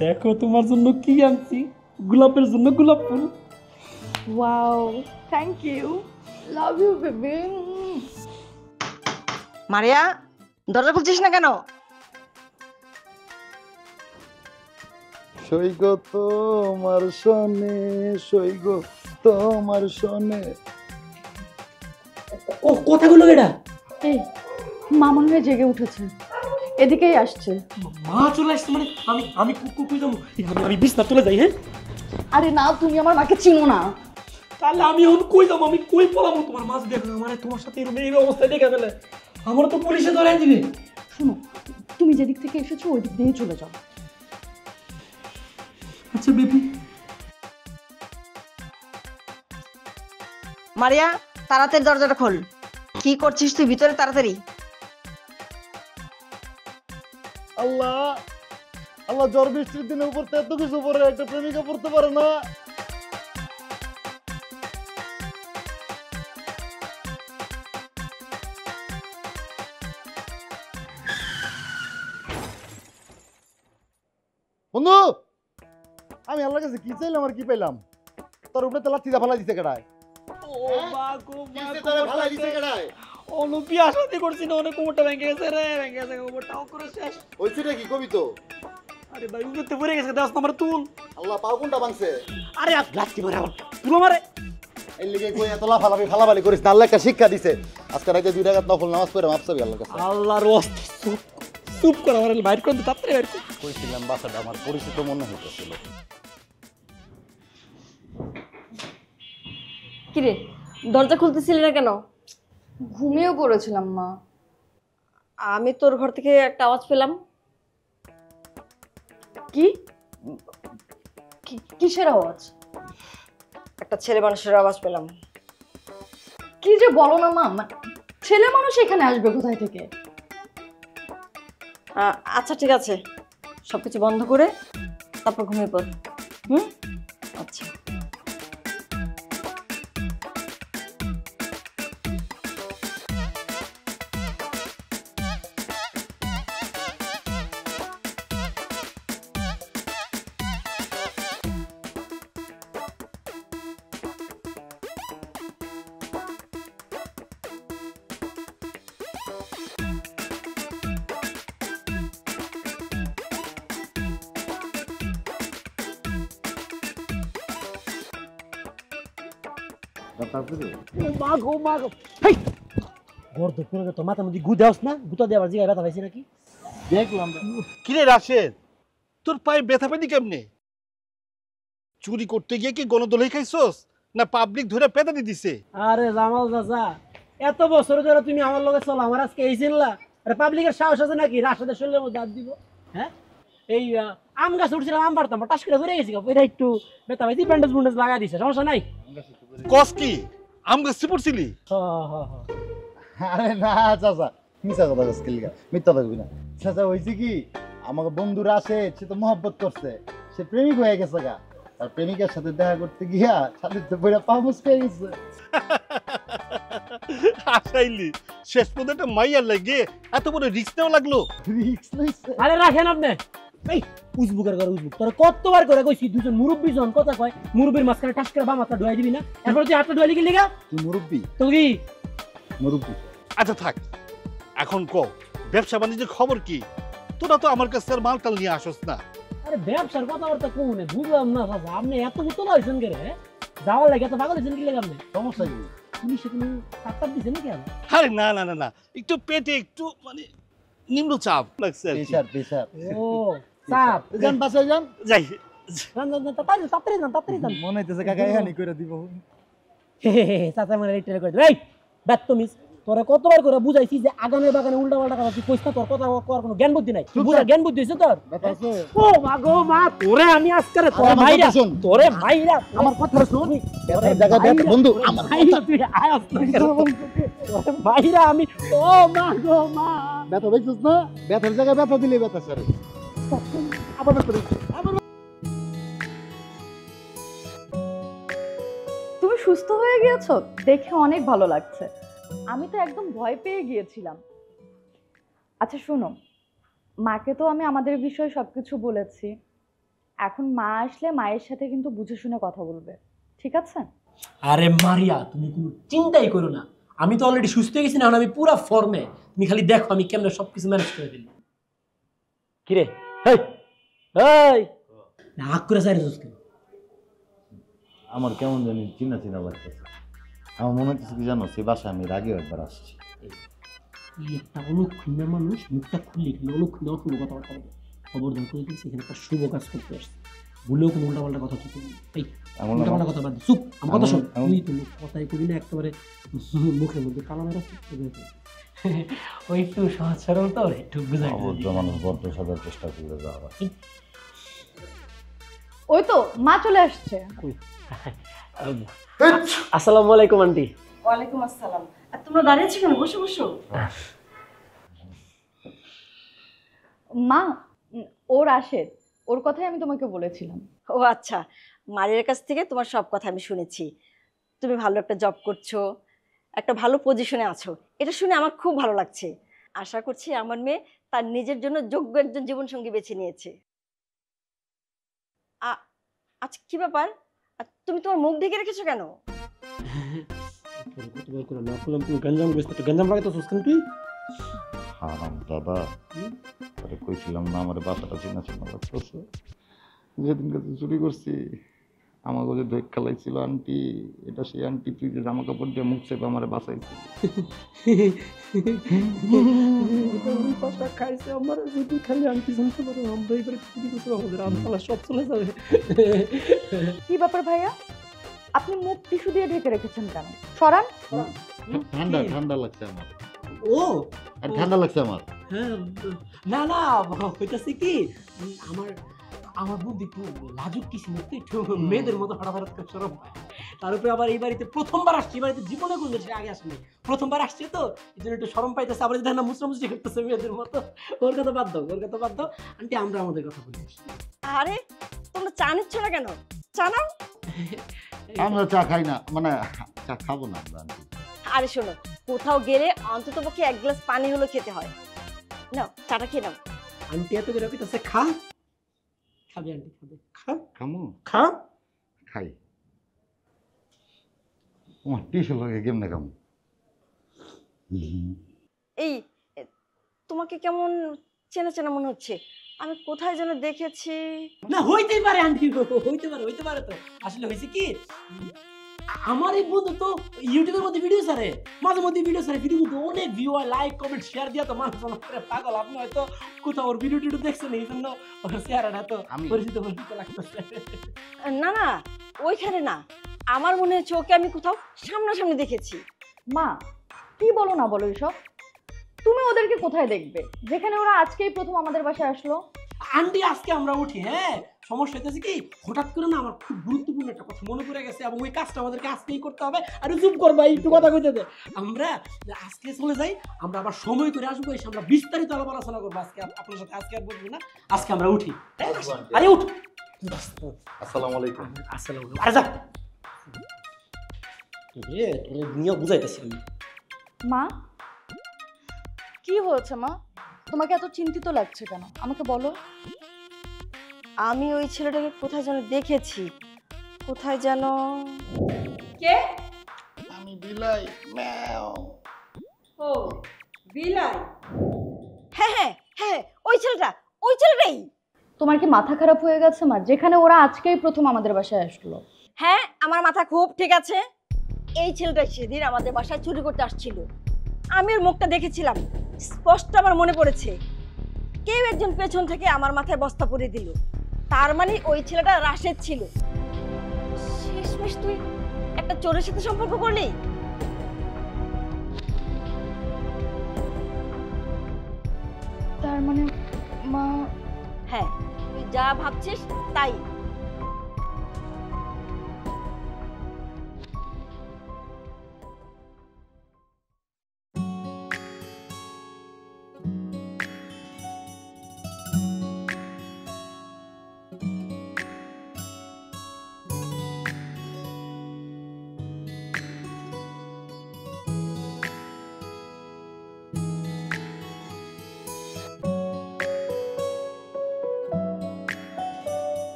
দেখো তোমার জন্য কি আনছি, গোলাপের জন্য গোলাপ ফুল। Wow, thank you, love you baby. Maria, দরজা খুলছিস না কেন? সৈগ তোমার শোনে, সৈগ তোমার শোনে। ও কথাগুলো এটা এই মা মনে হয় জেগে উঠেছে, এদিকেই আসছে। মা চলে আসছে মানে আমি কুকুর যাবো, আমি বিছনা চলে যাই। হ্যাঁ আরে না, তুমি আমার মাকে চিনো না। তাহলে আমি এখন কই যাবো, আমি কই পলাবো? তোমার মাছ দেখো মানে তোমার সাথে এরকম এই অবস্থায় দেখে ফেলে আমার তো পুলিশে ধরাই দিবে। শোনো, তুমি যেদিক থেকে এসেছো ওই দিক দিয়ে চলে যাও। আচ্ছা বেবি। মারিয়া, তাড়াতাড়ি দরজাটা খোল। কি করছিস তুই ভিতরে? তাড়াতাড়ি। আল্লাহ আল্লাহ, ঝড় বৃষ্টির দিনে উপর এত কিছু পরে একটা প্রেমিকা পড়তে পারে না। বন্ধু, আমি আল্লাহর কাছে কি চাইলাম আর কি পেলাম? তোর উপরে তো লাথি দা ফালা দিতে কেডায়? ও মা গো মা, তোরে ফালা দিতে কেডায়? অনুপিয়া সাথে করছি না, অনেক কোমরটা ভেঙে গেছে রে, ভেঙে গেছে কোমরটাও করে শেষ। ওইটা কি কবি তো? আরে ভাই উঠতে পড়ে গেছে, দাস নাম্বার তুল। আল্লাহ, পাও কোনটা ভাঙছে? আরে আজ লাথি মারে আবার তুলো মারে। এই লিগে কই এত লাফালাফি ফালাফালি করিস না, আল্লাহ একটা শিক্ষা দিছে। আজকে রাতে 2 রাকাত নফল নামাজ পড়ে মাপ চাবি আল্লাহর কাছে। আল্লাহর ওয়াস্তে চুপ করে আমার বাইর করে তাড়াতাড়ি বাইর কর। কইছিলাম বাসাটা আমার পরিচিত মনে হইতেছিল। কিরে, দরজা খুলতেছিলি না কেন? ঘুমিয়ে পড়েছিলাম মা। আমি তোর ঘর থেকে একটা আওয়াজ পেলাম। কি? কিসের আওয়াজ? একটা ছেলে মানুষের আওয়াজ পেলাম। কি যে বলো না মা, ছেলে মানুষ এখানে আসবে কোথায় থেকে? আচ্ছা ঠিক আছে, সবকিছু বন্ধ করে তারপর ঘুমিয়ে পড়। আচ্ছা। তারপরে মা গো মা গো হেই গর্দ করে তো মাথা মধ্যে গু দাওস না গুতা দেওয়ার জায়গায় ব্যথা পাইছি নাকি দেখলাম কিরে রাশেদ, তোর পায়ে ব্যথা পাইনি কেমনে? চুরি করতে গিয়ে কি গণদোলাই খাইছস, না পাবলিক ধরে পেদানি দিছে? আরে জামাল চাচা, এত বছর ধরে তুমি আমার লগে চলো, আমার আজকে এই চিনলা? আরে পাবলিকের সাহস আছে নাকি রাশেদের শরীরের মধ্যে হাত দিব? হ্যাঁ, এই আম গাছ উঠছিলাম, আম পারতাম টাস করে ধরে গেছি, এটা একটু ব্যথা পাইছি, ব্যান্ডেজ বুন্ডেজ লাগাই দিছে, সমস্যা নাই। কস কি আম গাছ পড়ছিলি? আরে না চাচা, মিথ্যা কথা কইছিস কি লিগা? মিথ্যা কথা কইবি না চাচা। হইছে কি, আমাকে বন্ধুরা আসে, সে তো মহব্বত করছে, সে প্রেমিক হয়ে গেছে গা। আর প্রেমিকের সাথে দেখা করতে গিয়া সাথে বইরা পামুস পেয়ে গেছে। আসাইলি শেষ পর্যন্ত একটা মাইয়ার লাগে এত বড় রিস্ক নেওয়া লাগলো? রিস্ক লইছে। আরে রাখেন আপনি, এই উজবুকের করে উজবুক, তোরা কতবার করে কইছি দুজন মুরব্বী জন কথা কয়, মুরব্বীর মাঝখানে টাস করে বাম হাতটা ঢুয়াই দিবি না, এরপর তুই হাতটা ঢুয়াইলি কি লিগা? তুই মুরব্বী? তো কি মুরব্বী? আচ্ছা থাক, এখন ক ব্যবসা বাণিজ্যের খবর কি? তোরা তো আমার কাছে আর মালটাল নিয়ে আসস না। আরে ব্যবসার কথাবার্তা কোনে বুঝলাম না চাচা, আপনি এত উতলা হয়েছেন কে রে? যাওয়ার লাগে এত পাগল হয়েছেন কি লেগে? আপনি সমস্যা কি? পুলিশে কোনো টাপ দিচ্ছেন নাকি? আরে না না না না, একটু পেটে একটু মানে নিম্নচাপ লাগছে আর কি। Pressure pressure. ও চাপ যান বাসায় যান। যাই তাড়াতাড়ি যান। মনে হইতেছে কাকা এখানে করে দিব। চাচা মানে রিটায়ার করে দেবে। এই ব্যাত্তমিস, তোরা কতবার করে বুঝাইছি যে আগামী বাগানে উল্টা পাল্টা কথা তুই কইস না, তোর কথা করার কোনো জ্ঞান বুদ্ধি নাই। তুই বুঝা জ্ঞান বুদ্ধি হইছে তোর? ও মা গো মা, তোরে আমি আজকে তোরে মাইরা, তোরে মাইরা, আমার কথা শুন। ব্যথার জায়গা ব্যথা বন্ধু, আমার মাইরা তুই আয় আজকে তোরে মাইরা আমি। ও মা গো মা, ব্যথা পাইছিস না? ব্যথার জায়গায় ব্যথা দিলে ব্যথা সারে। আবার করে আবার। তুমি সুস্থ হয়ে গিয়েছো দেখে অনেক ভালো লাগছে। আমি তো একদম ভয় পেয়ে গিয়েছিলাম। আচ্ছা শোনো, মাকে তো আমি আমাদের বিষয়ে সবকিছু বলেছি, এখন মা আসলে মায়ের সাথে কিন্তু বুঝে শুনে কথা বলবে, ঠিক আছে? আরে মারিয়া, তুমি কোনো চিন্তাই করো না, আমি তো অলরেডি সুস্থ হয়ে গেছি, না আমি পুরো ফর্মে। তুমি খালি দেখো আমি কেমনে সবকিছু ম্যানেজ করে দিই। কিরে হেই এই না আগ করে সাইরে যাস কেন? আমার কেমন জানি চিনা চিনা লাগতেছে। আমার মনে হচ্ছে কি জানো, সে বাসায় আমি আগেও একবার আসছি। এই একটা অনুক্ষণ মানুষ, মুখটা খুললে কিন্তু অনুক্ষণ অন্য কথাবার্তা বলে। খবরদার করে দিচ্ছি, এখানে একটা শুভ কাজ করতে আসছে, ভুলেও কোনো উল্টাপাল্টা কথা তুই করবি। এই উল্টাপাল্টা কথা বাদ দে, চুপ, আমার কথা শোন। তুই তো কথাই কবি না, একেবারে মুখের মধ্যে কালা মেরা ওই একটু সহজ সরল তো, একটু বুঝাই অভদ্র মানুষ বড্ড সাজার চেষ্টা করে যাওয়া। ওই তো মা চলে আসছে। আসসালামু আলাইকুম আন্টি। ওয়ালাইকুম আসসালাম। আর তোমরা দাঁড়িয়েছো কেন? বসো বসো। মা, ওর আসে, ওর কথাই আমি তোমাকে বলেছিলাম। ও আচ্ছা, মারিয়ার কাছ থেকে তোমার সব কথা আমি শুনেছি। তুমি ভালো একটা জব করছো, একটা ভালো পজিশনে আছো, এটা শুনে আমার খুব ভালো লাগছে। আশা করছি আমার মেয়ে তার নিজের জন্য যোগ্য একজন জীবনসঙ্গী বেছে নিয়েছে। আচ্ছা কি ব্যাপার, তুমি তোমার মুখ ঢেকে রেখেছো কেন? হারাম দাদা, আরে কইছিলাম না আমার বাসাটা চিনা চিনা লাগতেছে। যেদিনকে চুরি করছি আমাকে যে ধৈর্য খেলাইছিল আন্টি, এটা সেই আন্টি, তুই যে জামা কাপড় দিয়ে মুখ চেপে আমার বাসাইছি। কি ব্যাপার ভাইয়া, আপনি মুখ টিস্যু দিয়ে ঢেকে রেখেছেন কেন? সরান। ঠান্ডা ঠান্ডা লাগছে আমার। ও আর ঠান্ডা লাগছে আমার। হ্যাঁ, না না হইতাছে কি, আমার আমার বুদ্ধি একটু লাজুক কিছু মুক্তি, একটু মেয়েদের মতো হঠাৎ করে সরব। তার উপরে আবার এই বাড়িতে প্রথমবার আসছি, বাড়িতে জীবনে কোনো সে আগে আসেনি, প্রথমবার আসছে তো এই জন্য একটু শরম পাইতেছে। আবার যদি না মুসরামুসরি করতেছে মেয়েদের মতো। ওর কথা বাদ দাও, ওর কথা বাদ দাও আন্টি, আমরা আমাদের কথা বলি। আরে তোমরা চা নিচ্ছ না কেন? চা নাও। আমরা চা খাই না, মানে চা খাবো না আমরা আন্টি। আরে শোনো, কোথাও গেলে অন্তত পক্ষে এক গ্লাস পানি হলো খেতে হয়। নাও চাটা খেয়ে নাও। আন্টি এত করে কইতাছে খা, খাবে আন্টি, খাবে, খা খামো, খা খাই। তোমার টিস্যু লাগে কেমনে খামো? এই তোমাকে কেমন চেনা চেনা মনে হচ্ছে, আমি কোথায় যেন দেখেছি। না হইতেই পারে আন্টি, হইতে পারে তো। আসলে হয়েছে কি, আমার এই বন্ধু তো ইউটিউবের মধ্যে ভিডিও ছাড়ে, মাঝে মধ্যে ভিডিও ছাড়ে, ভিডিও মধ্যে অনেক ভিউ হয়, লাইক কমেন্ট শেয়ার দিয়া তো মানুষ মনে করে পাগল। আপনি হয়তো কোথাও ওর ভিডিও টিডিও দেখছেন, এই জন্য ওর চেহারাটা তো পরিচিত লাগতেছে। না না, ওইখানে না, আমার মনে হচ্ছে ওকে আমি কোথাও সামনাসামনি দেখেছি। মা কি বলো না বলো এসব? তুমি ওদেরকে কোথায় দেখবে, যেখানে ওরা আজকেই প্রথম আমাদের বাসায় আসলো? আন্টি আজকে আমরা উঠি, হ্যাঁ সমস্যা হইতেছে কি, হঠাৎ করে না আমার খুব গুরুত্বপূর্ণ একটা কথা মনে পড়ে গেছে, এবং ওই কাজটা আমাদেরকে আজকেই করতে হবে। আর চুপ করবা, একটু কথা কইতে দে। আমরা আজকে চলে যাই, আমরা আবার সময় করে আসবো, এসে আমরা বিস্তারিত আলাপ আলোচনা করবো। আজকে আপনার সাথে আজকে আর বলবো না, আজকে আমরা উঠি। আরে উঠ। আসসালামু আলাইকুম। আসসালামু আলাইকুম। আরে যা তোরে নিয়ে বুঝাইতেছি আমি। মা কি হয়েছে মা? তোমাকে এত চিন্তিত লাগছে কেন, আমাকে বলো। আমি ওই ছেলেটাকে কোথায় যেন দেখেছি, কোথায় যেন। কে? আমি বিলাই ম্যাও। ও বিলাই। হ্যাঁ হ্যাঁ হ্যাঁ, ওই ছেলেটাই। তোমার কি মাথা খারাপ হয়ে গেছে মা? যেখানে ওরা আজকেই প্রথম আমাদের বাসায় আসলো। হ্যাঁ, আমার মাথা খুব ঠিক আছে। এই ছেলেটা সেদিন আমাদের বাসায় চুরি করতে আসছিল, আমি ওর মুখটা দেখেছিলাম, স্পষ্ট আমার মনে পড়েছে। কেউ একজন পেছন থেকে আমার মাথায় বস্তা পরিয়ে দিল, তার মানে ওই ছেলেটা রাশেদ ছিল। শেষমেশ তুই একটা চোরের সাথে সম্পর্ক করলি। তার মানে মা। হ্যাঁ, তুই যা ভাবছিস তাই।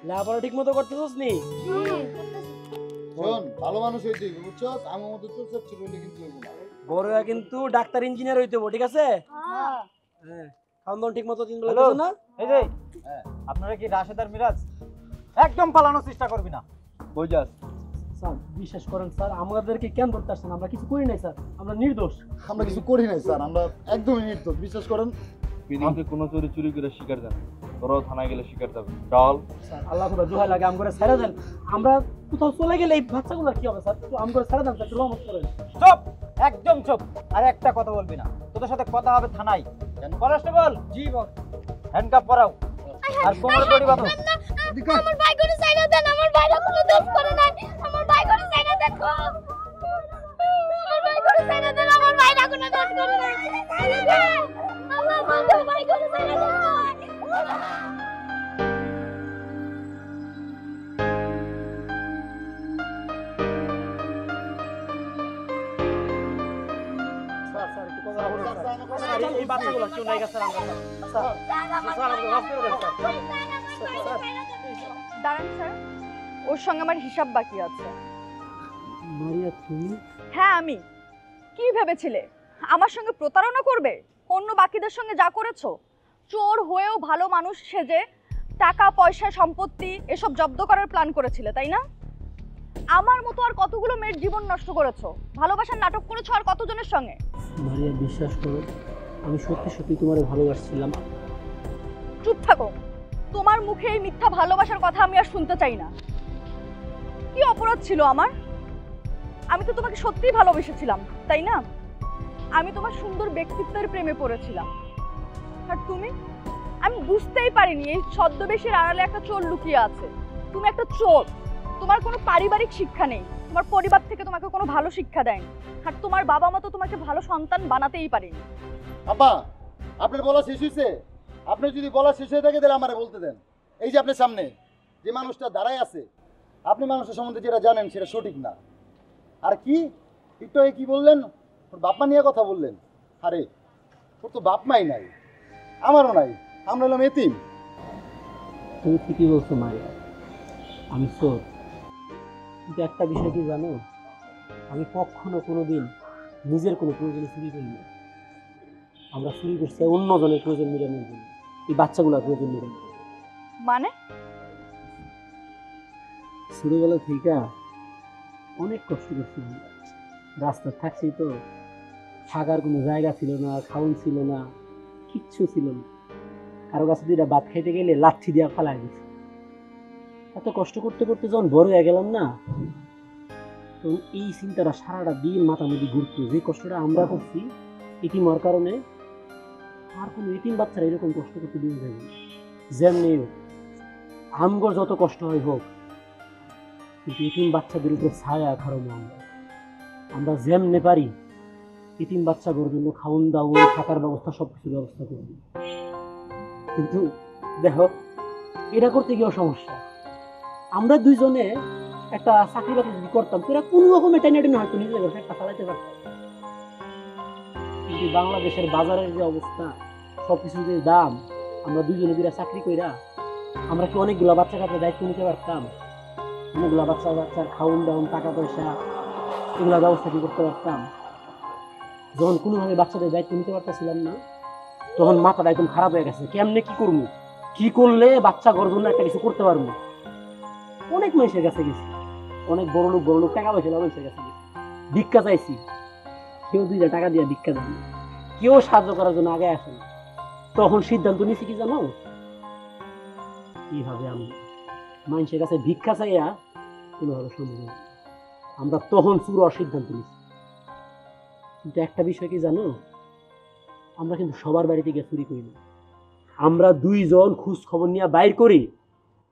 লেখাপড়া ঠিক মতো করতেছিস নি? শোন, ভালো মানুষ হইতে হইবে, বুঝছস? আমার মতো চুপচাপ ছিল হইলে কিন্তু হইব না। বড় হয়ে কিন্তু ডাক্তার ইঞ্জিনিয়ার হইতে হবে, ঠিক আছে? হ্যাঁ, খাওন দাওন ঠিক মতো দিন বলে না। এই যে আপনারা কি রাশেদ আর মিরাজ একদম পালানোর চেষ্টা করবি না, কই যাস? স্যার বিশ্বাস করেন স্যার, আমাদেরকে কেন ধরতে আসছেন? আমরা কিছু করি নাই স্যার, আমরা নির্দোষ। আমরা কিছু করি নাই স্যার, আমরা একদমই নির্দোষ, বিশ্বাস করেন। পিদিনকে কোনো চুরি করে শিকার দেন, তোরাও থানায় গেলে শিকার দেবে। চল স্যার, আল্লাহ খোদা দোহাই লাগে, আমগরে ছেড়ে দেন। আমরা কোথাও চলে গেলে এই বাচ্চাগুলো কি হবে স্যার? একটু আমগরে ছেড়ে দেন স্যার, একটু রহমত করেন। চুপ, একদম চুপ। আর একটা কথা বলবি না, তোদের সাথে কথা হবে থানায়। কনস্টেবল, জি বস, হ্যান্ডকাপ পরাও আর কোমরে দড়ি বাঁধো। আমার ভাই করে সাইনা দেন, আমার ভাইরা কোনো দোষ করে নাই, আমার ভাই করে সাইনা দেন গো, আমার ভাই করে সাইনা দেন, আমার ভাইরা কোনো দোষ করে নাই, সাইনা দেন, আমার ভাই করে সাইনা দেন। স্যার স্যার একটু কথা বলুন স্যার। এই বাচ্চাগুলো কেউ নাই গেছে স্যার, আমরা স্যার স্যার আমাকে মাফ করে দেন স্যার। স্যার দাঁড়ান স্যার, ওর সঙ্গে আমার হিসাব বাকি আছে। মারিয়া তুমি? হ্যাঁ আমি। কি ভেবেছিলে আমার সঙ্গে প্রতারণা করবে? অন্য বাকিদের সঙ্গে যা করেছো, চোর হয়েও ভালো মানুষ সেজে টাকা পয়সা সম্পত্তি এসব জব্দ করার প্ল্যান করেছিলে, তাই না? আমার মতো আর কতগুলো মেয়ের জীবন নষ্ট করেছো, ভালোবাসার নাটক করেছো আর কতজনের সঙ্গে। মারিয়া বিশ্বাস করো, আমি সত্যি সত্যি তোমারে ভালোবাসছিলাম। চুপ থাকো, তোমার মুখে এই মিথ্যা ভালোবাসার কথা আমি আর শুনতে চাই না। কি অপরাধ ছিল আমার? আমি তো তোমাকে সত্যিই ভালোবেসেছিলাম, তাই না? আমি তোমার সুন্দর ব্যক্তিত্বের প্রেমে পড়েছিলাম। আর তুমি? আমি বুঝতেই পারিনি এই ছদ্মবেশের আড়ালে একটা চোর লুকিয়ে আছে। তুমি একটা চোর, তোমার কোনো পারিবারিক শিক্ষা নেই, তোমার পরিবার থেকে তোমাকে কোনো ভালো শিক্ষা দেয়নি, আর তোমার বাবা মা তো তোমাকে ভালো সন্তান বানাতেই পারেনি। আব্বা, আপনার বলা শেষ হয়েছে? আপনি যদি বলা শেষ হয়ে থাকে তাহলে আমারে বলতে দেন। এই যে আপনার সামনে যে মানুষটা দাঁড়ায় আছে, আপনি মানুষের সম্বন্ধে যেটা জানেন সেটা সঠিক না। আর কি একটু আগে কি বললেন? ওর বাপ মা নিয়ে কথা বললেন। আরে ওর তো বাপ মাই নাই, আমারও নাই, আমরা হলাম এতিম। তুমি ঠিকই বলছো মারিয়া, আমি চোর। কিন্তু একটা বিষয় কি জানো, আমি কখনো কোনোদিন নিজের কোনো প্রয়োজনে চুরি করি না। আমরা চুরি করছি অন্যজনের প্রয়োজন মেটানোর জন্য, এই বাচ্চাগুলোর প্রয়োজন মেটানোর। মানে ছোটবেলা থেকে অনেক কষ্ট করছি আমরা। রাস্তা থাকছি তো, থাকার কোনো জায়গা ছিল না, খাওয়ান ছিল না, কিচ্ছু ছিল না। কারো কাছে দুইটা ভাত খাইতে গেলে লাঠি দিয়া ফালাই দিচ্ছে। এত কষ্ট করতে করতে যখন বড় হয়ে গেলাম না, তখন এই চিন্তাটা সারাটা দিন মাথার মধ্যে ঘুরতো, যে কষ্টটা আমরা করছি এটিম হওয়ার কারণে আর কোনো এটিম বাচ্চারা এরকম কষ্ট করতে দিয়ে যাবে না। যেমনি আমগর যত কষ্ট হয় হোক, কিন্তু এতিম বাচ্চাদের উপরে ছায়া খারাপ আমরা যেমনে পারি এতিম বাচ্চাদের জন্য খাওয়ান দাওয়ান থাকার ব্যবস্থা সবকিছু ব্যবস্থা করবি। কিন্তু দেখো, এটা করতে গিয়েও সমস্যা। আমরা দুইজনে একটা চাকরি বাকরি যদি করতাম, তোরা কোনো রকম টেনে টেনে হয়তো নিজের একটা চালাইতে পারতাম। কিন্তু বাংলাদেশের বাজারের যে অবস্থা, সবকিছুর যে দাম, আমরা দুইজনে দুইটা চাকরি কইরা আমরা কি অনেকগুলা বাচ্চা কাচ্চার দায়িত্ব নিতে পারতাম? অনেকগুলা বাচ্চার খাওয়ান দাওয়ান, টাকা পয়সা, এগুলা ব্যবস্থা কি করতে পারতাম? যখন কোনোভাবে বাচ্চাদের দায়িত্ব নিতে পারতেছিলাম না, তখন মাথাটা একদম খারাপ হয়ে গেছে। কেমনে কি করবো, কি করলে বাচ্চা ঘর জন্য একটা কিছু করতে পারবো। অনেক মানুষের কাছে গেছি, অনেক বড় লোক টাকা পয়সা মানুষের কাছে গেছি, ভিক্ষা চাইছি। কেউ 2টা টাকা দিয়ে ভিক্ষা দেয়, কেউ সাহায্য করার জন্য আগে আসে না। তখন সিদ্ধান্ত নিছি কি জানো, কিভাবে আমি মানুষের কাছে ভিক্ষা চাইয়া কোনোভাবে সম্ভব না। আমরা তখন পুরো সিদ্ধান্ত নিছি। কিন্তু একটা বিষয় কি জানো, আমরা কিন্তু সবার বাড়িতে গিয়ে চুরি করি না। আমরা দুইজন খোঁজ খবর নিয়ে বাইর করি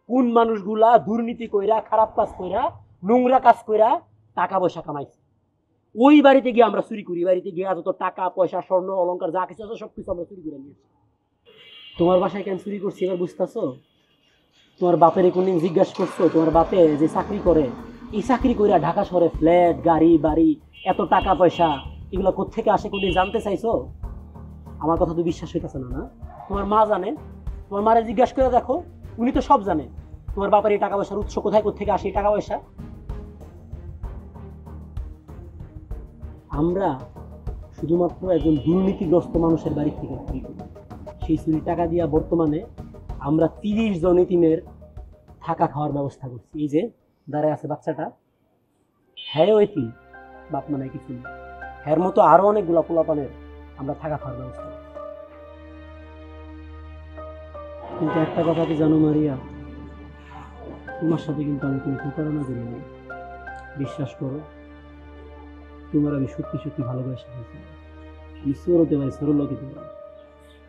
কোন মানুষগুলা দুর্নীতি কইরা, খারাপ কাজ কইরা, নোংরা কাজ কইরা টাকা পয়সা কামাইছে। ওই বাড়িতে গিয়ে আমরা চুরি করি। বাড়িতে গিয়ে যত টাকা পয়সা, স্বর্ণ অলংকার যা কিছু আছে সবকিছু আমরা চুরি করে নিয়েছি। তোমার বাসায় কেন চুরি করছি এবার বুঝতেছো? তোমার বাপের কোনদিন জিজ্ঞাসা করছো তোমার বাপে যে চাকরি করে, এই চাকরি করে ঢাকা শহরে ফ্ল্যাট, গাড়ি বাড়ি, এত টাকা পয়সা এগুলো কোত্থেকে আসে কোনদিন জানতে চাইছো? আমার কথা তো বিশ্বাস হইতেছে না। না, তোমার মা জানে, তোমার মারে জিজ্ঞাসা করে দেখো, উনি তো সব জানে। তোমার বাপের এই টাকা পয়সার উৎস কোথেকে আসে, এই টাকা পয়সা। আমরা শুধুমাত্র একজন দুর্নীতিগ্রস্ত মানুষের বাড়ি থেকে চুরি করি। সেই চুরি টাকা দিয়া বর্তমানে আমরা 30 জন এতিমের থাকা খাওয়ার ব্যবস্থা করছি। এই যে দাঁড়ায় আছে বাচ্চাটা, হ্যাঁ ওই এতিম, বাপ মা নাই কিছু নেই। হ্যার মতো আরো অনেকগুলা পোলাপানের আমরা থাকা খাওয়ার ব্যবস্থা করছি। কিন্তু একটা কথা কি জানো মারিয়া, তোমার সাথে কিন্তু আমি কোনো প্রতারণা করি নাই। বিশ্বাস করো, তোমার আমি সত্যি সত্যি ভালোবাসা হয়েছি। আমি চোর হতে পারি, চোর লোক হতে পারি,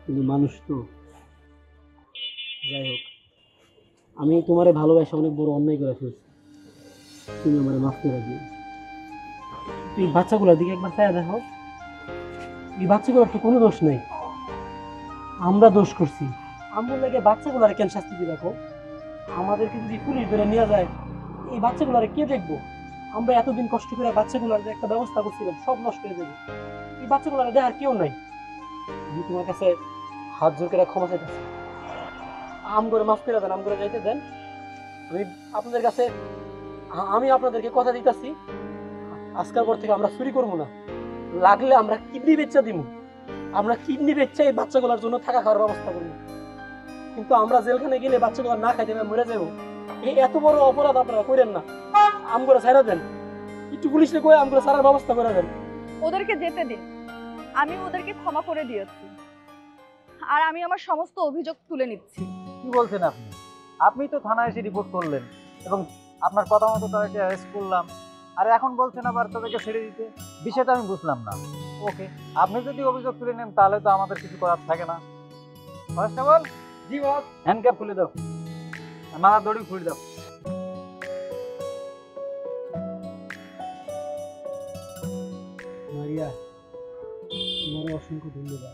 কিন্তু মানুষ তো। যাই হোক, আমি তোমারে ভালোবাসা অনেক বড় অন্যায় করে ফেলছি, তুমি আমার মাফ করে দিও। তুই বাচ্চাগুলোর দিকে একবার চাই দেখো, এই বাচ্চাগুলোর তো কোনো দোষ নেই, আমরা দোষ করছি। আমরা লাগে বাচ্চাগুলোর কেন শাস্তি দিয়ে রাখো? আমাদেরকে যদি পুলিশ ধরে নিয়ে যায়, এই বাচ্চাগুলোর কে দেখবো? আমরা এতদিন কষ্ট করে বাচ্চাগুলোর যে একটা ব্যবস্থা করছিলাম সব নষ্ট হয়ে যাবে। এই বাচ্চাগুলোর দেখার কেউ নাই। আমি তোমার কাছে হাত জোর করে ক্ষমা চাইতেছি, আম করে মাফ করে দেন, আম করে যাইতে দেন। আমি আপনাদের কাছে, আমি আপনাদেরকে কথা দিতেছি, আজকের পর থেকে আমরা চুরি করবো না। লাগলে আমরা কিডনি বেচা দিব, আমরা কিডনি বেচা এই বাচ্চাগুলোর জন্য থাকা খাওয়ার ব্যবস্থা করবো। কিন্তু আমরা জেলখানে গেলে বাচ্চাগুলো না খাইতে মরে যাবো। এই এত বড় অপরাধ আপনারা করেন না, আম করে ছাড়া দেন, একটু পুলিশে কয়ে আম করে ছাড়ার ব্যবস্থা করে দেন। ওদেরকে যেতে দিন, আমি ওদেরকে ক্ষমা করে দিয়েছি, আর আমি আমার সমস্ত অভিযোগ তুলে নিচ্ছি। কি বলছেন আপনি? আপনি তো থানায় এসে রিপোর্ট করলেন এবং আপনার কথা মতো তাদেরকে অ্যারেস্ট করলাম, আর এখন বলছেন আবার তাদেরকে ছেড়ে দিতে। বিষয়টা আমি বুঝলাম না। ওকে, আপনি যদি অভিযোগ তুলে নেন তাহলে তো আমাদের কিছু করার থাকে না। কনস্টেবল, জি বস, হ্যান্ডক্যাপ খুলে দাও, মাথার দড়ি খুলে দাও। মারিয়া, তোমার অসংখ্য ধন্যবাদ।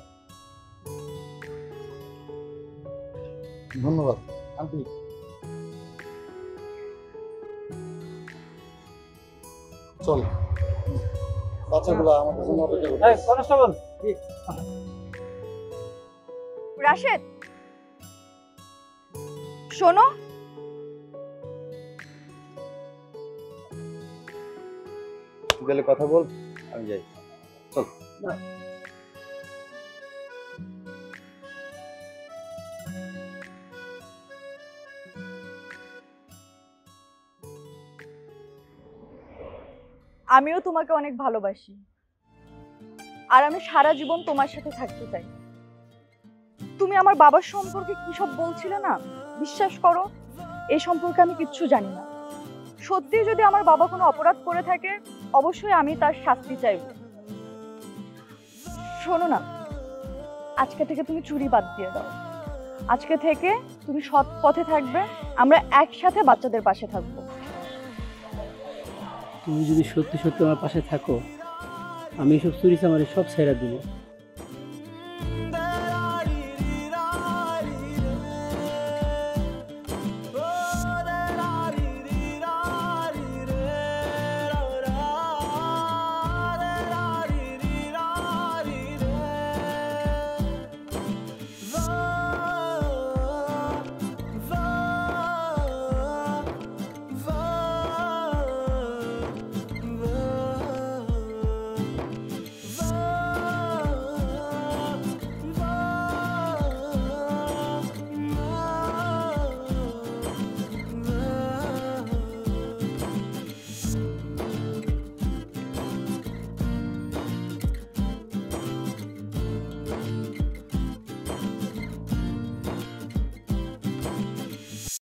ধন্যবাদ আন্টি। চল, বাচ্চাগুলো আমাদের জন্য অপেক্ষা করছে। কনস্টেবল, রাশেদ, শোনো, গেলে কথা বল, আমি যাই। চল। আমিও তোমাকে অনেক ভালোবাসি, আর আমি সারা জীবন তোমার সাথে থাকতে চাই। তুমি আমার বাবার সম্পর্কে কি সব বলছিলে না, বিশ্বাস করো এই সম্পর্কে আমি কিচ্ছু জানি না। সত্যি যদি আমার বাবা কোনো অপরাধ করে থাকে, অবশ্যই আমি তার শাস্তি চাইব। শোনো না, আজকে থেকে তুমি চুরি বাদ দিয়ে দাও। আজকে থেকে তুমি সৎ পথে থাকবে, আমরা একসাথে বাচ্চাদের পাশে থাকবো। তুমি যদি সত্যি সত্যি আমার পাশে থাকো, আমি সব চুরি চামারি সব ছেড়ে দিব।